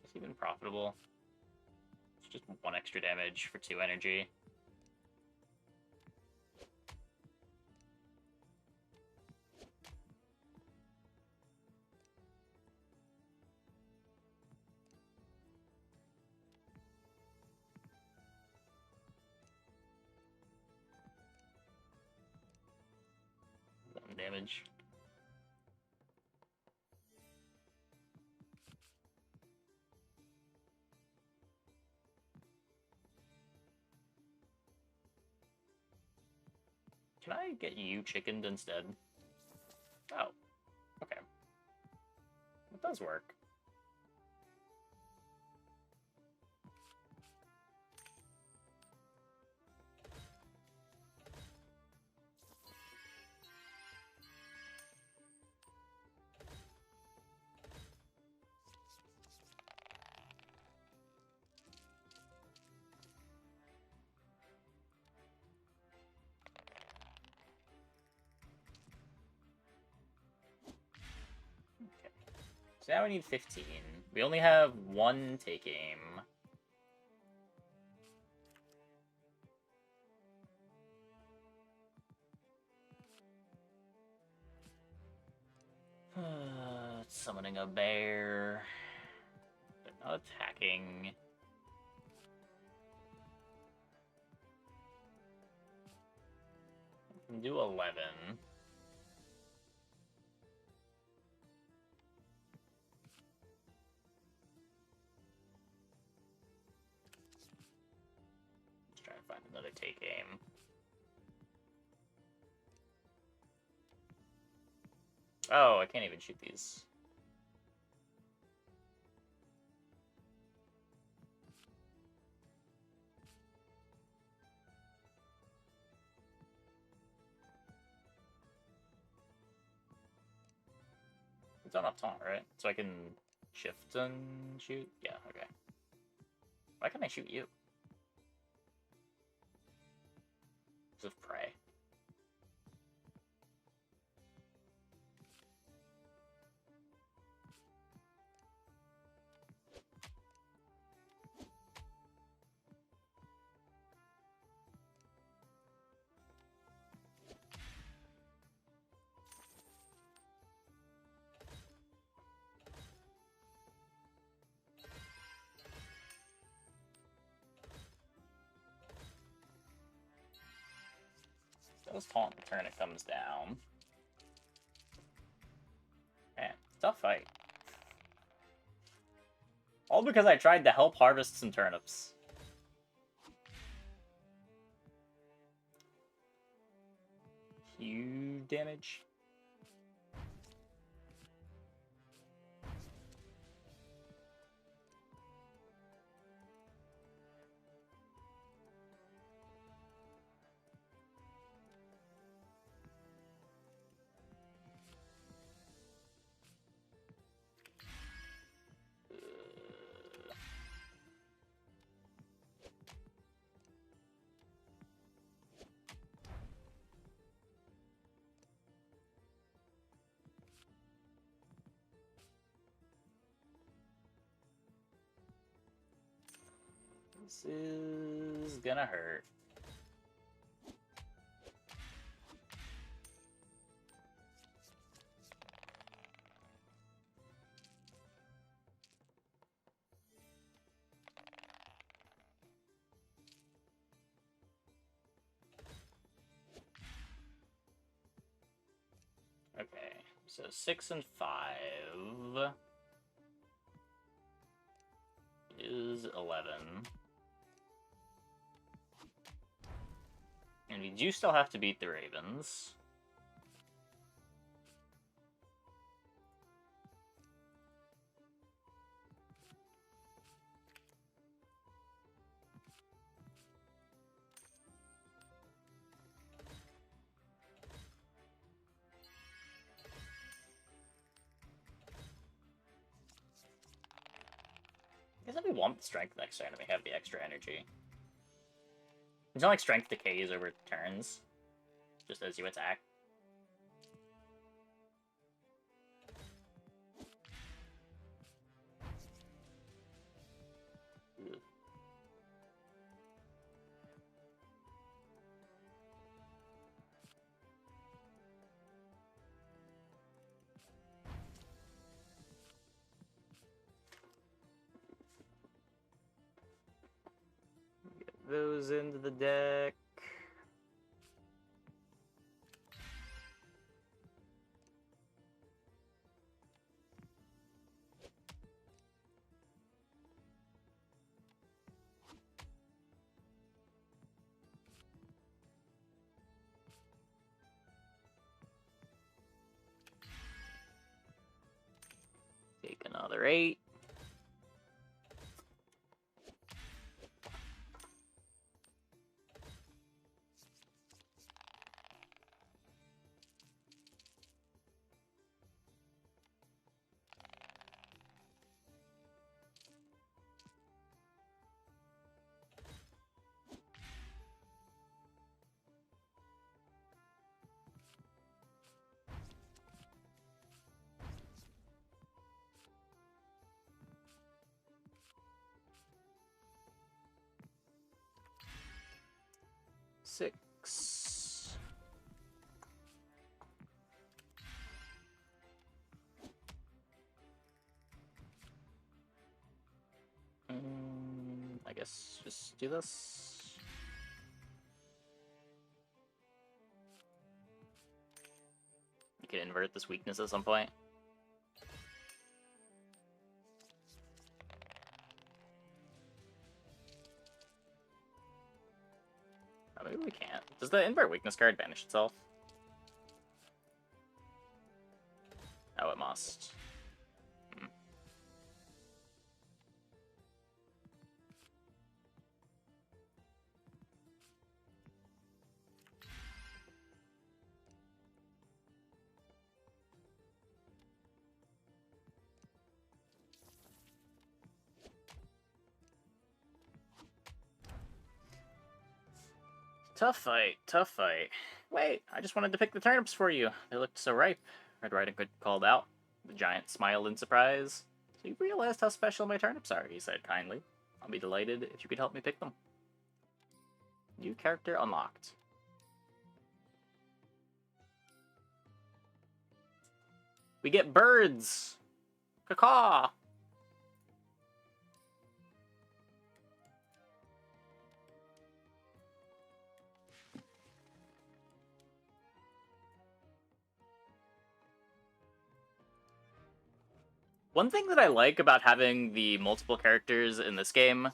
It's even profitable. It's just 1 extra damage for 2 energy. Damage. Can I get you chickened instead? Oh, okay. It does work. So now we need 15. We only have 1 take aim. Summoning a bear. But not attacking. I can do 11. Try to find another take aim. Oh, I can't even shoot these. It's on up top, right? So I can shift and shoot? Yeah, okay. Why can't I shoot you? Because of prey. Does taunt the turn it comes down. Man, it's a tough fight. All because I tried to help harvest some turnips. Huge damage. This is gonna hurt. Okay, so 6 and 5 is 11. And we do still have to beat the Ravens. I guess if we want the strength next turn, we have the extra energy. It's not like strength decays over turns, just as you attack. Get those into the deck. Take another 8. Six. I guess just do this. You can invert this weakness at some point. Oh, maybe we can't. Does the invert weakness card banish itself? Oh, it must. Tough fight, tough fight. Wait, I just wanted to pick the turnips for you. They looked so ripe. Red Riding Hood called out. The giant smiled in surprise. So you realized how special my turnips are, he said kindly. I'll be delighted if you could help me pick them. New character unlocked. We get birds! Caw-caw! One thing that I like about having the multiple characters in this game,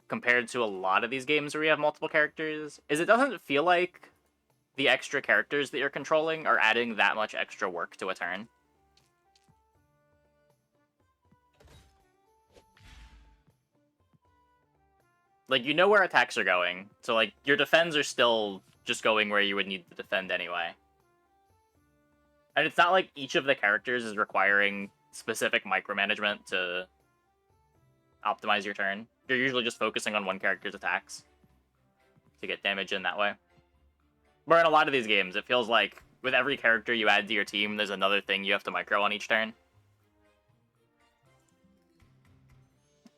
compared to a lot of these games where you have multiple characters, is it doesn't feel like the extra characters that you're controlling are adding that much extra work to a turn. Like, you know where attacks are going, so, like, your defends are still just going where you would need to defend anyway. And it's not like each of the characters is requiring specific micromanagement to optimize your turn. You're usually just focusing on one character's attacks to get damage in that way. Where in a lot of these games, it feels like with every character you add to your team, there's another thing you have to micro on each turn.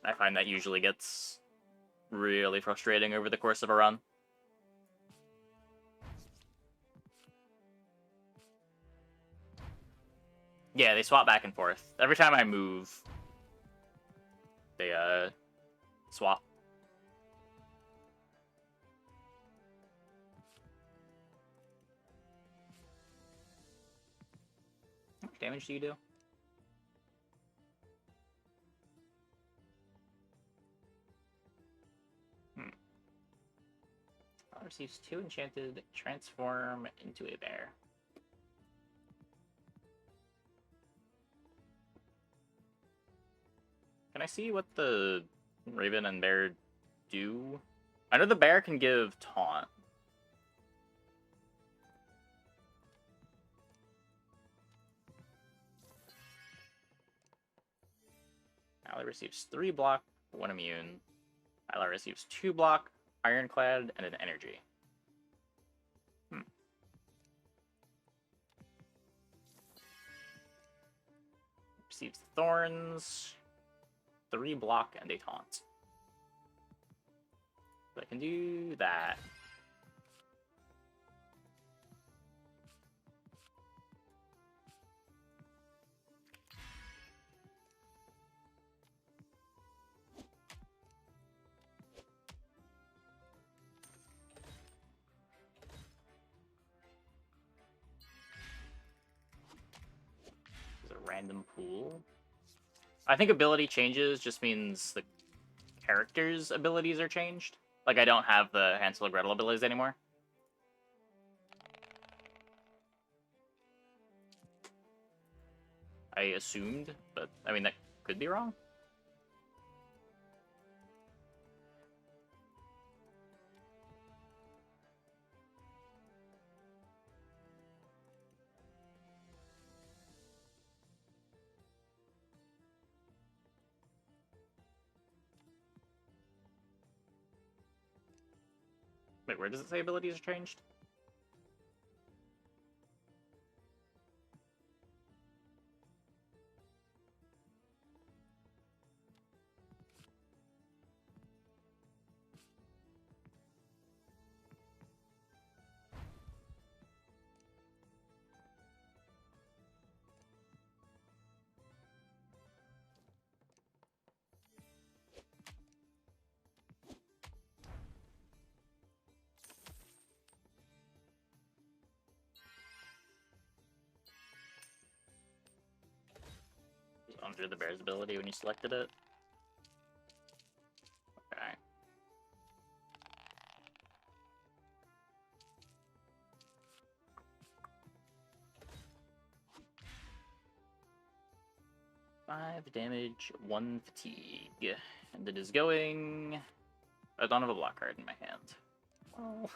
I find that usually gets really frustrating over the course of a run. Yeah, they swap back and forth. Every time I move, they, swap. How much damage do you do? Receives 2 enchanted, transform into a bear. Can I see what the Raven and Bear do? I know the bear can give taunt. Ally receives 3 block, 1 immune. Ally receives 2 block, Ironclad, and an energy. Receives thorns, 3 block, and a taunt. So I can do that. Random pool. I think ability changes just means the characters' abilities are changed. Like, I don't have the Hansel and Gretel abilities anymore. I assumed, but I mean, that could be wrong. Wait, where does it say abilities are changed? Under the bear's ability when you selected it. Okay. Five damage, 1 fatigue. And it is going... I don't have a block card in my hand. Well...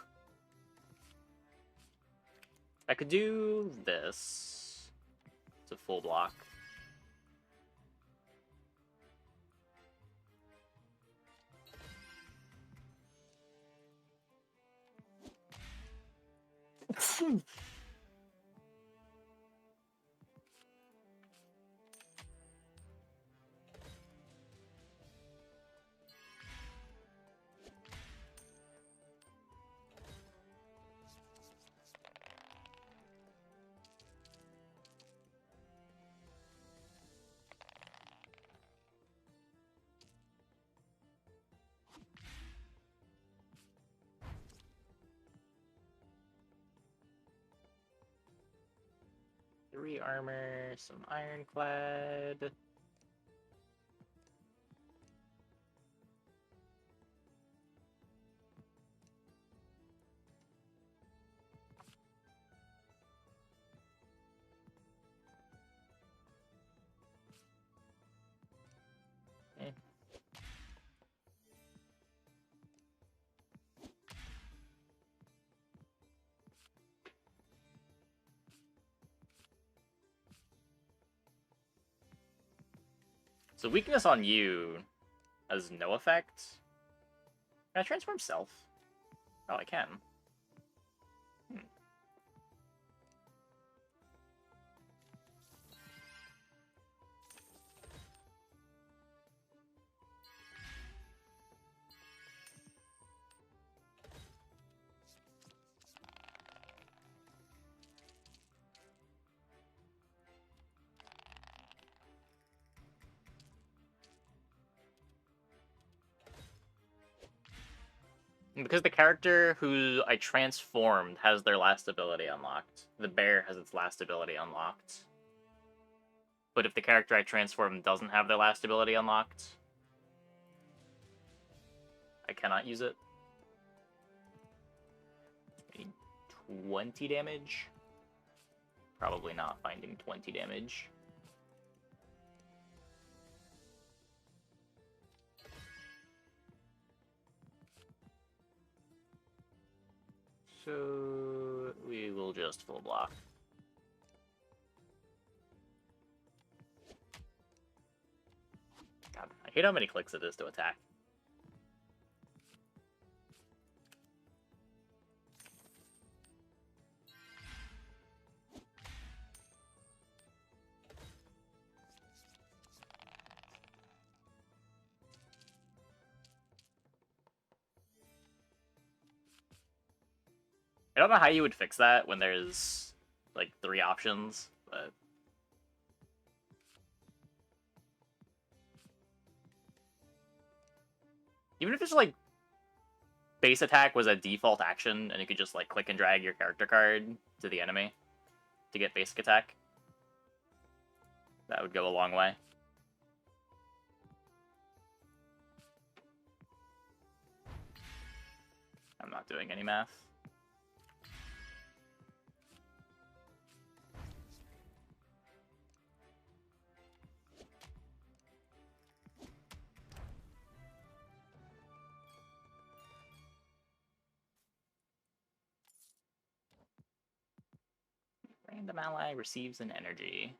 I could do this. It's a full block. 3 armor, some ironclad. So weakness on you has no effect. Can I transform self? Oh, I can. Because the character who I transformed has their last ability unlocked. The bear has its last ability unlocked. But if the character I transformed doesn't have their last ability unlocked, I cannot use it. 20 damage? Probably not finding 20 damage. So we will just full block. God, I hate how many clicks it is to attack. I don't know how you would fix that when there's, like, 3 options, but... Even if it's, like, base attack was a default action, and you could just, like, click and drag your character card to the enemy to get basic attack, that would go a long way. I'm not doing any math. Random ally receives an energy.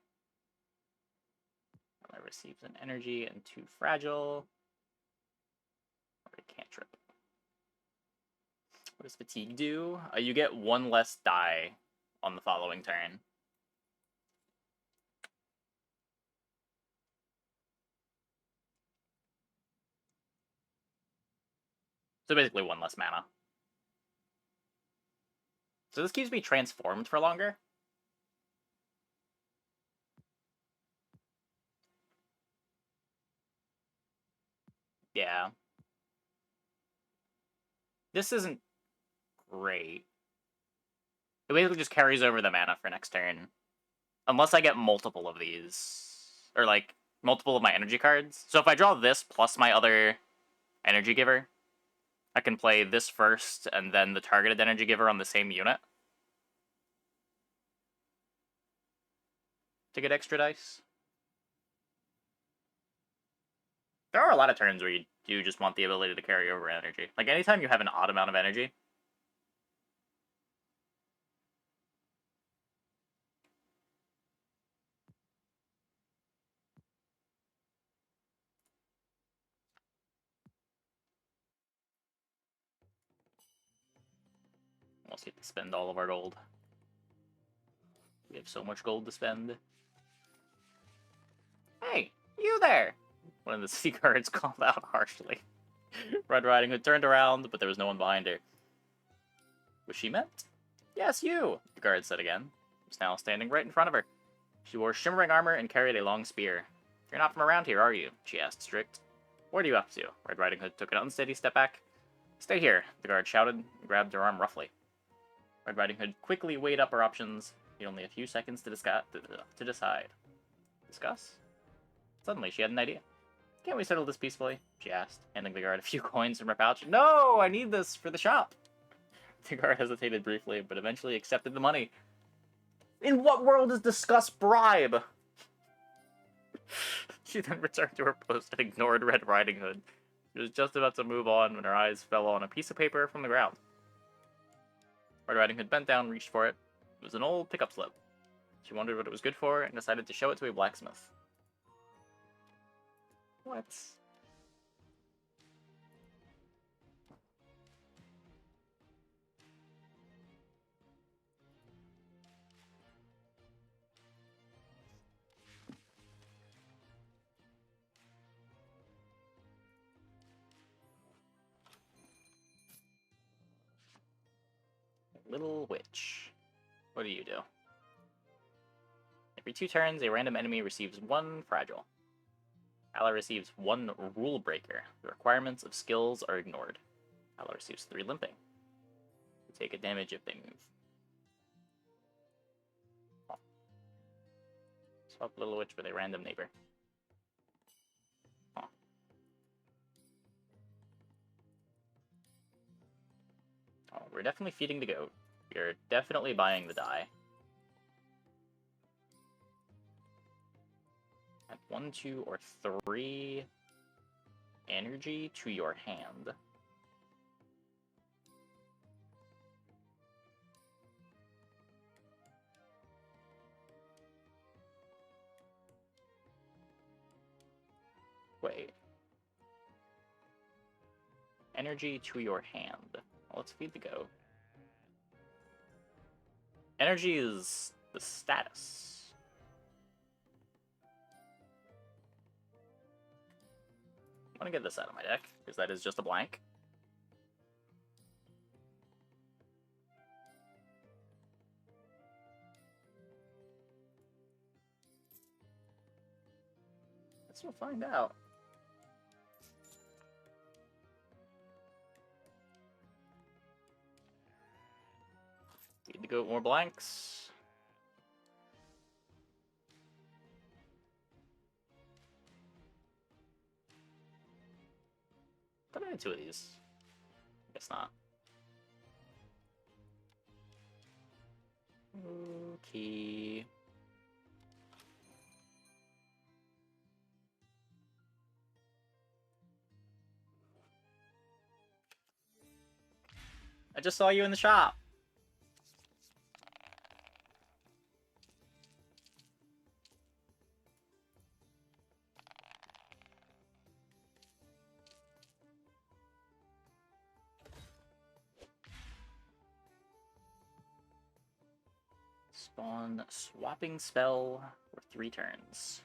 Ally receives an energy and 2 fragile. Or a cantrip. What does fatigue do? You get 1 less die on the following turn. So basically 1 less mana. So this keeps me transformed for longer. Yeah. This isn't great. It basically just carries over the mana for next turn. Unless I get multiple of these. Or, like, multiple of my energy cards. So if I draw this plus my other energy giver, I can play this first and then the targeted energy giver on the same unit to get extra dice. There are a lot of turns where you do just want the ability to carry over energy. Like, anytime you have an odd amount of energy, we'll see to spend all of our gold. We have so much gold to spend. Hey, you there! One of the sea guards called out harshly. Red Riding Hood turned around, but there was no one behind her. Was she meant? Yes, you, the guard said again. He was now standing right in front of her. She wore shimmering armor and carried a long spear. You're not from around here, are you? She asked, strict. What are you up to? Red Riding Hood took an unsteady step back. Stay here, the guard shouted, and grabbed her arm roughly. Red Riding Hood quickly weighed up her options. You had only a few seconds to decide. Discuss? Suddenly, she had an idea. Can't we settle this peacefully? She asked, handing the guard a few coins from her pouch. No! I need this for the shop! The guard hesitated briefly, but eventually accepted the money. In what world is discuss bribe? She then returned to her post and ignored Red Riding Hood. She was just about to move on when her eyes fell on a piece of paper from the ground. Red Riding Hood bent down and reached for it. It was an old pickup slip. She wondered what it was good for and decided to show it to a blacksmith. What? Little Witch. What do you do? Every 2 turns, a random enemy receives 1 fragile. Ally receives 1 rule breaker. The requirements of skills are ignored. Ally receives 3 limping. They take a damage if they move. Oh. Swap Little Witch with a random neighbor. Oh. Oh, we're definitely feeding the goat. You're definitely buying the die. Add 1, 2, or 3 energy to your hand. Wait. Energy to your hand. Well, let's feed the goat. Energy is the status. I'm gonna get this out of my deck, because that is just a blank. Guess we'll find out. Need to go more blanks. Thought I had 2 of these. Guess not. Okay. I just saw you in the shop. Spawn swapping spell for 3 turns.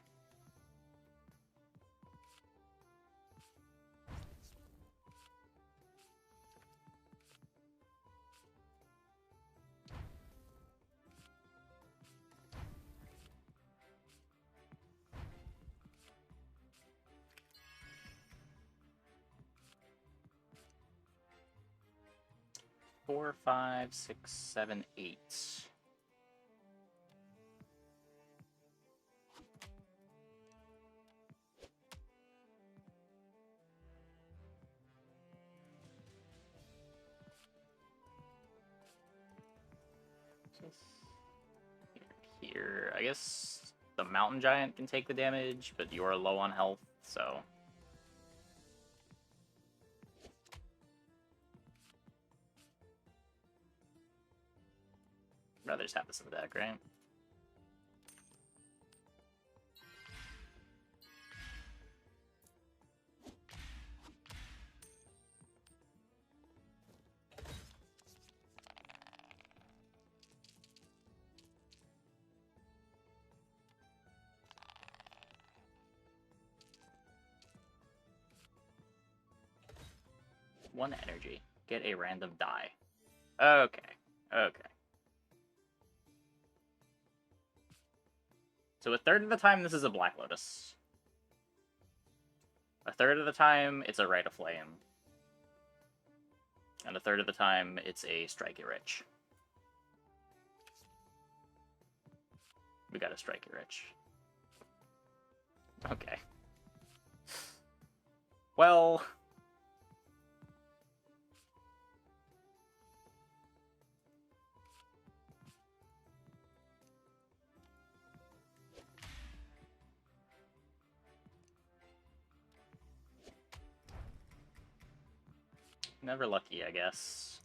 Four, 5, 6, 7, 8. Here, I guess the mountain giant can take the damage, but you're low on health, so. I'd rather just have this in the deck, right? One energy. Get a random die. Okay. Okay. So a third of the time, this is a Black Lotus. A third of the time, it's a Rite of Flame. And a third of the time, it's a Strike It Rich. We gotta strike it rich. Okay. Well... Never lucky, I guess.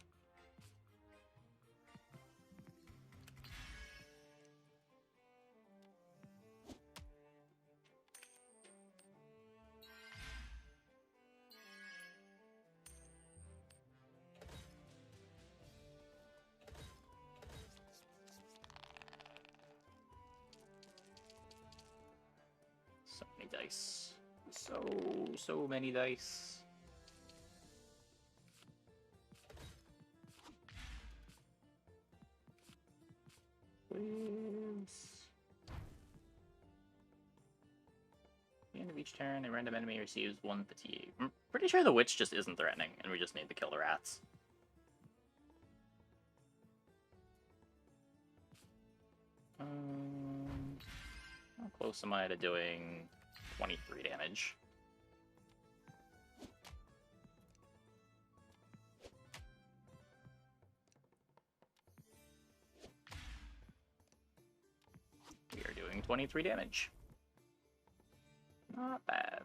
So many dice. So many dice. Please. At the end of each turn, a random enemy receives 1 fatigue. I'm pretty sure the witch just isn't threatening, and we just need to kill the rats. How close am I to doing 23 damage? We are doing 23 damage. Not bad.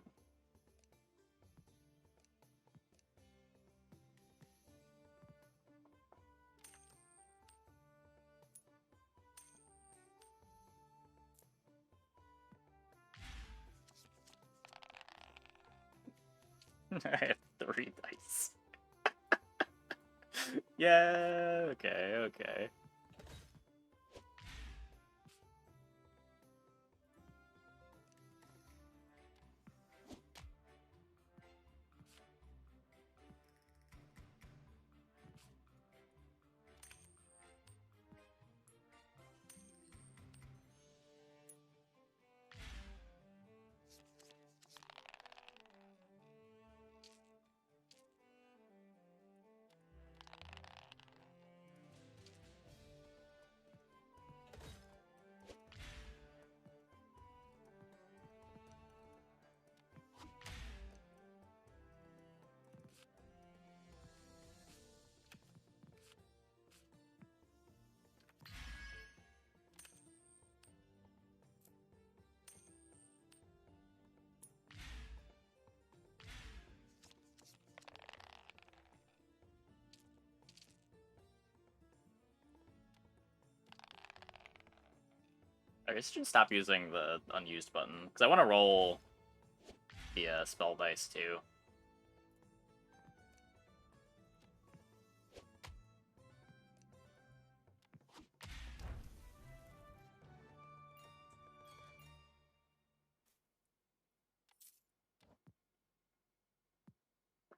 I have 3 dice. Yeah, okay. I guess I should stop using the unused button, because I want to roll the spell dice, too.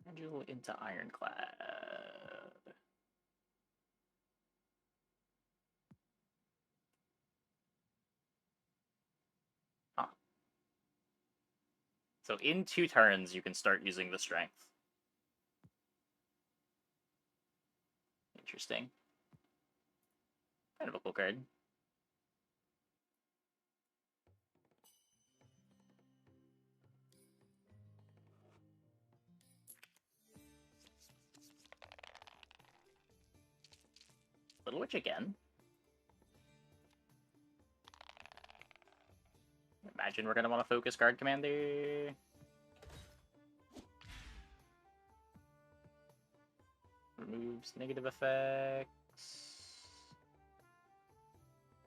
Angel into Ironclad. Huh. So in 2 turns, you can start using the strength. Interesting. Kind of a cool card. Little Witch again. Imagine we're going to want to focus Guard Commander. Removes negative effects.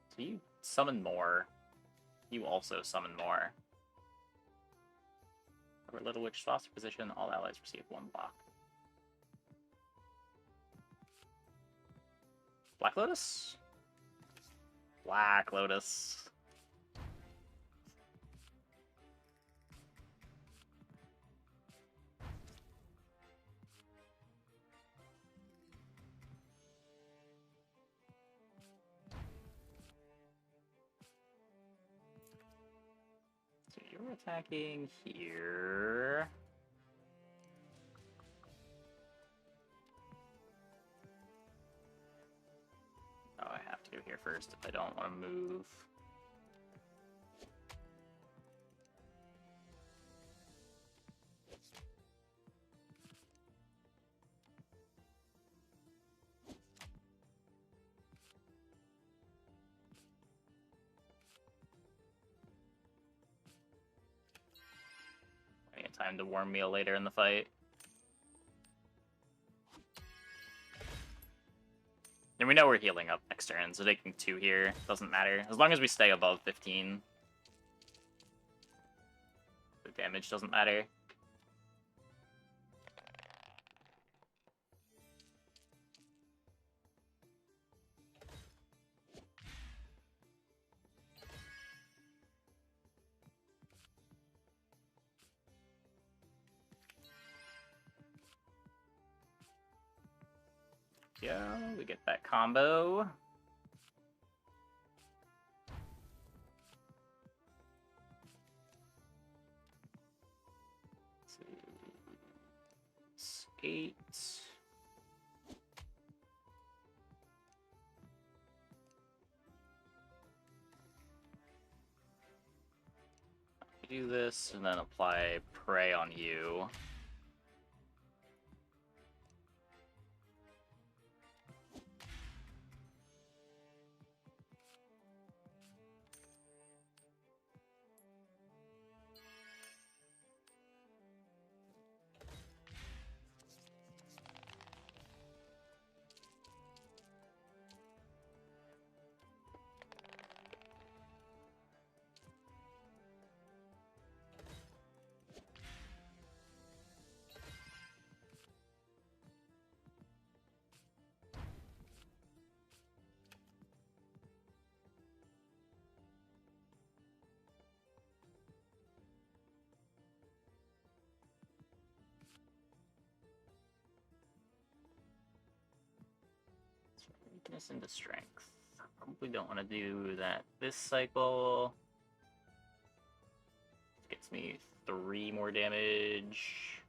So you summon more. You also summon more. Over Little Witch foster position, all allies receive 1 block. Black Lotus? Black Lotus. So you're attacking here. Oh, I have to go here first if I don't want to move. time to warm meal later in the fight. And we know we're healing up next turn, so taking 2 here doesn't matter. As long as we stay above 15. The damage doesn't matter. Yeah, we get that combo. It's 8. Do this and then apply Prey on you. Weakness into strength. Probably don't want to do that this cycle. Gets me 3 more damage.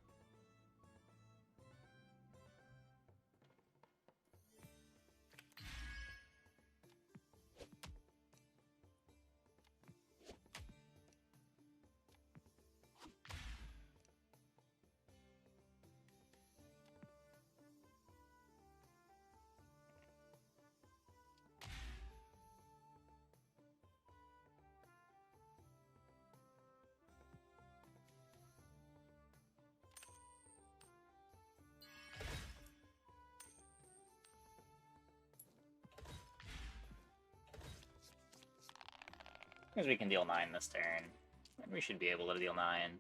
Because we can deal 9 this turn. And we should be able to deal 9.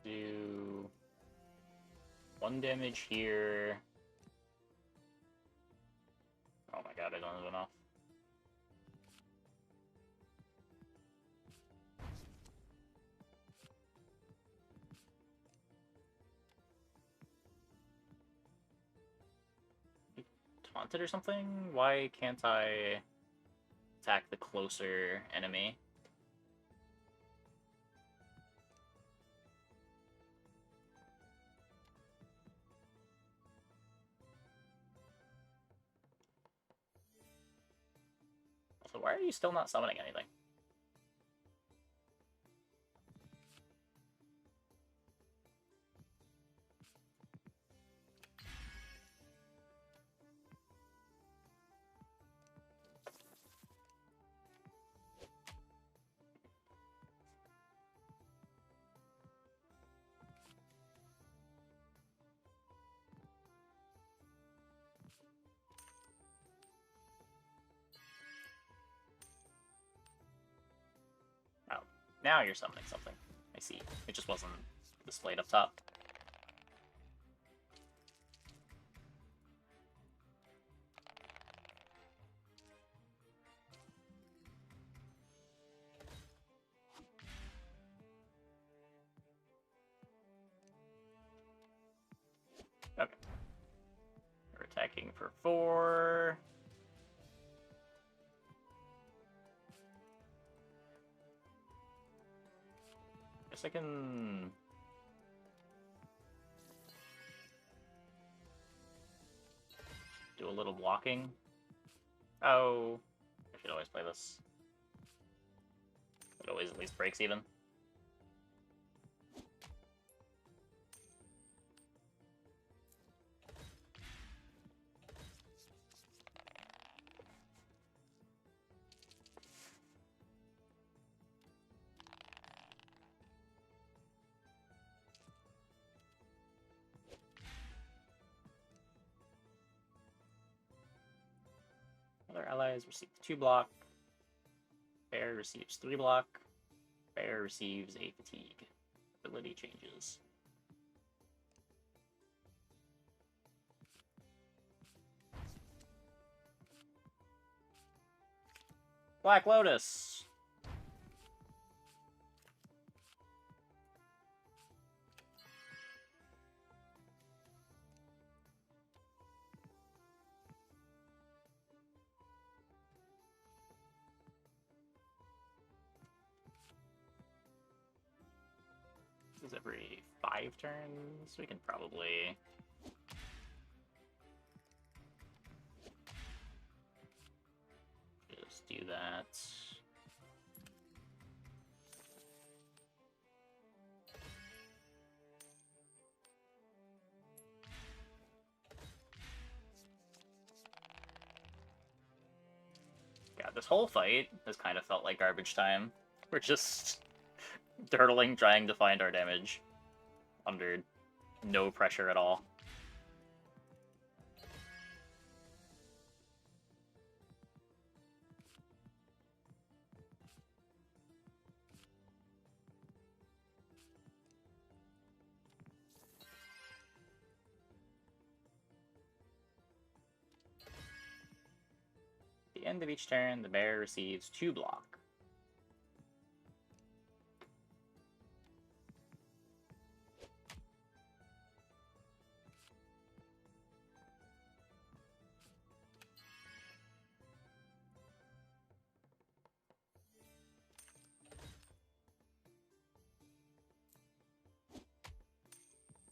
Do 1 damage here. Oh my god, I don't have enough. Taunted or something? Why can't I attack the closer enemy? Also, why are you still not summoning anything? Oh, now you're summoning something. I see. It just wasn't displayed up top. Okay. We're attacking for 4. Guess I can Do a little blocking. Oh, I should always play this. It always at least breaks even. Other allies receive 2 block. Bear receives 3 block. Bear receives a fatigue. Ability changes. Black Lotus! This is every 5 turns. We can probably... just do that. God, this whole fight has kind of felt like garbage time. We're just turtling, trying to find our damage under no pressure at all. At the end of each turn, the bear receives 2 block.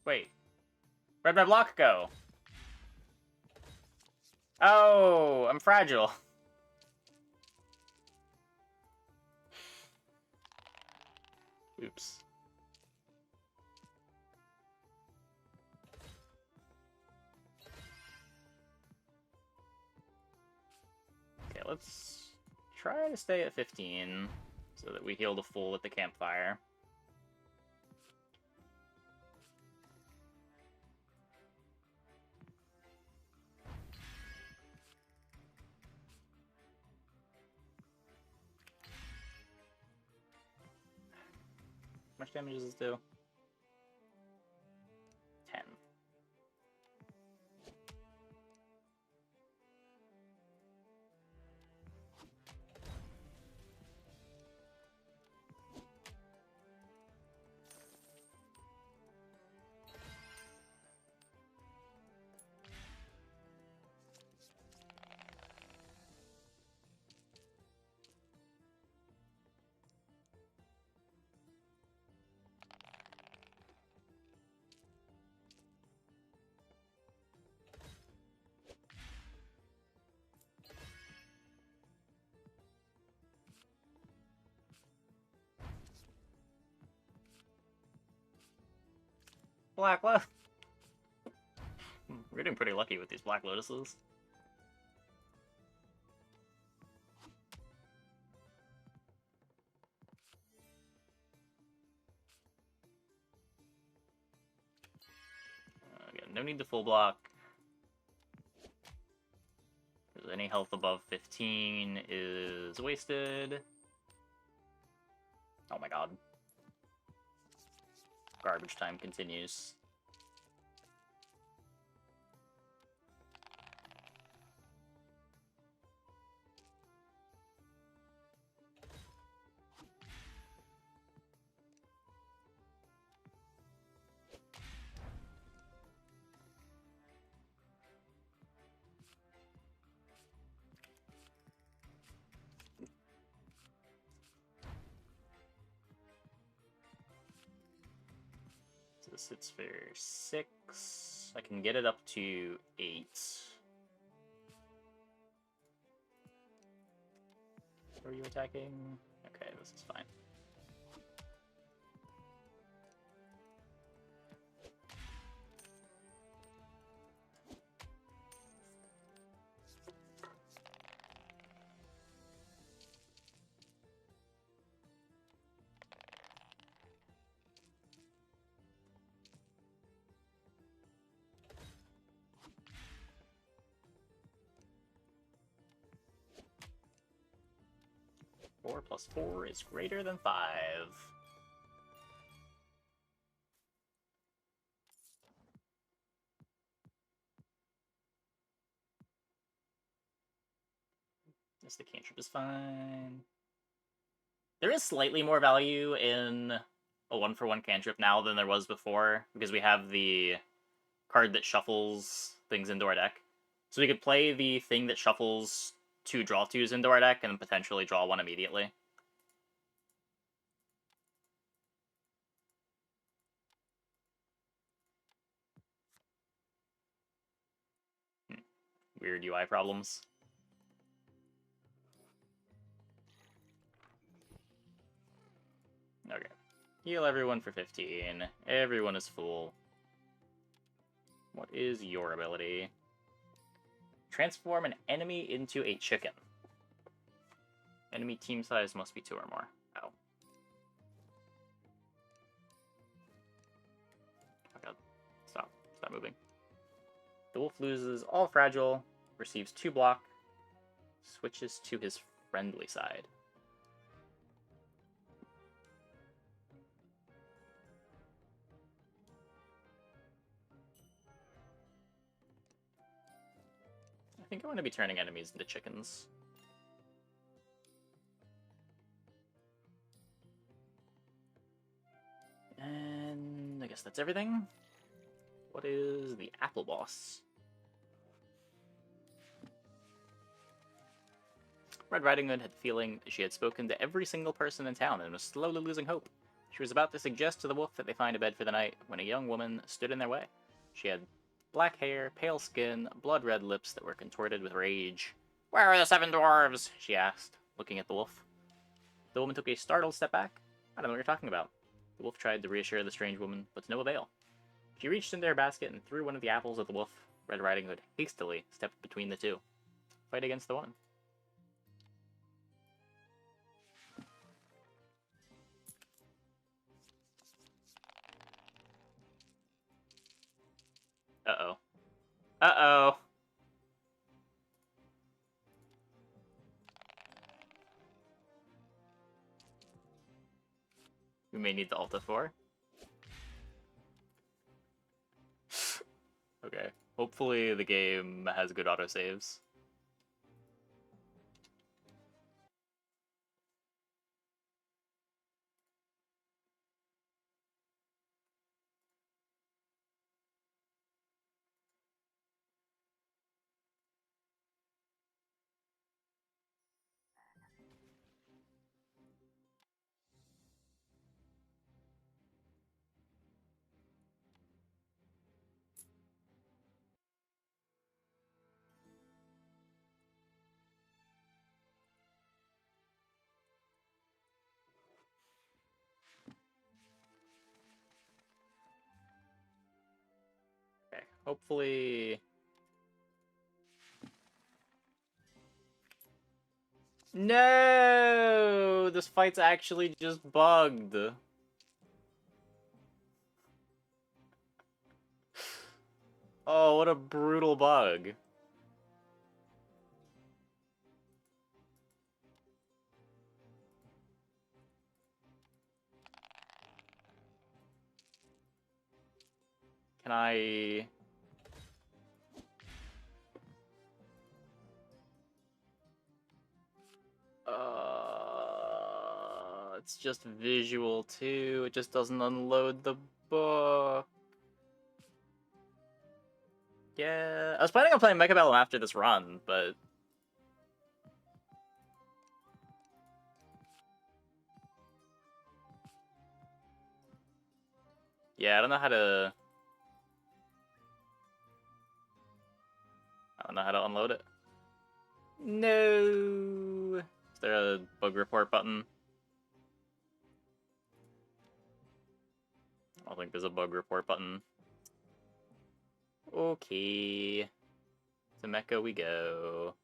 Wait. Where'd my block go? Oh, I'm fragile. Oops. Okay, let's try to stay at 15 so that we heal the full at the campfire. How much damage does this do? 10. Black Lotus. We're getting pretty lucky with these Black Lotuses. Again, no need to full block. Because any health above 15 is wasted. Oh my god. Garbage time continues. This hits for 6. I can get it up to 8. Are you attacking? Okay, this is fine. Four plus 4 is greater than 5. Yes, the cantrip is fine. There is slightly more value in a 1-for-1 cantrip now than there was before, because we have the card that shuffles things into our deck. So we could play the thing that shuffles 2 draw 2s into our deck and then potentially draw 1 immediately. Weird UI problems. Okay. Heal everyone for 15. Everyone is full. What is your ability? Transform an enemy into a chicken. Enemy team size must be 2 or more. Oh. Oh god. Stop. Stop moving. The wolf loses all fragile, receives 2 block, switches to his friendly side. I think I want to be turning enemies into chickens. And I guess that's everything. What is the apple boss? Red Riding Hood had the feeling she had spoken to every single person in town and was slowly losing hope. She was about to suggest to the wolf that they find a bed for the night when a young woman stood in their way. She had black hair, pale skin, blood-red lips that were contorted with rage. "Where are the 7 dwarves?" she asked, looking at the wolf. The woman took a startled step back. "I don't know what you're talking about." The wolf tried to reassure the strange woman, but to no avail. She reached into her basket and threw one of the apples at the wolf. Red Riding Hood hastily stepped between the two. Fight against the one. Uh-oh. Uh-oh. We may need the Alta 4. Okay. Hopefully the game has good autosaves. Okay. Hopefully... No! This fight's actually just bugged. Oh, what a brutal bug. Can I... It's just visual too. It just doesn't unload the book. Yeah, I was planning on playing Mechabellum after this run, but... Yeah, I don't know how to... I don't know how to unload it. No! Is there a bug report button? I don't think there's a bug report button. Okay. To Mecha we go.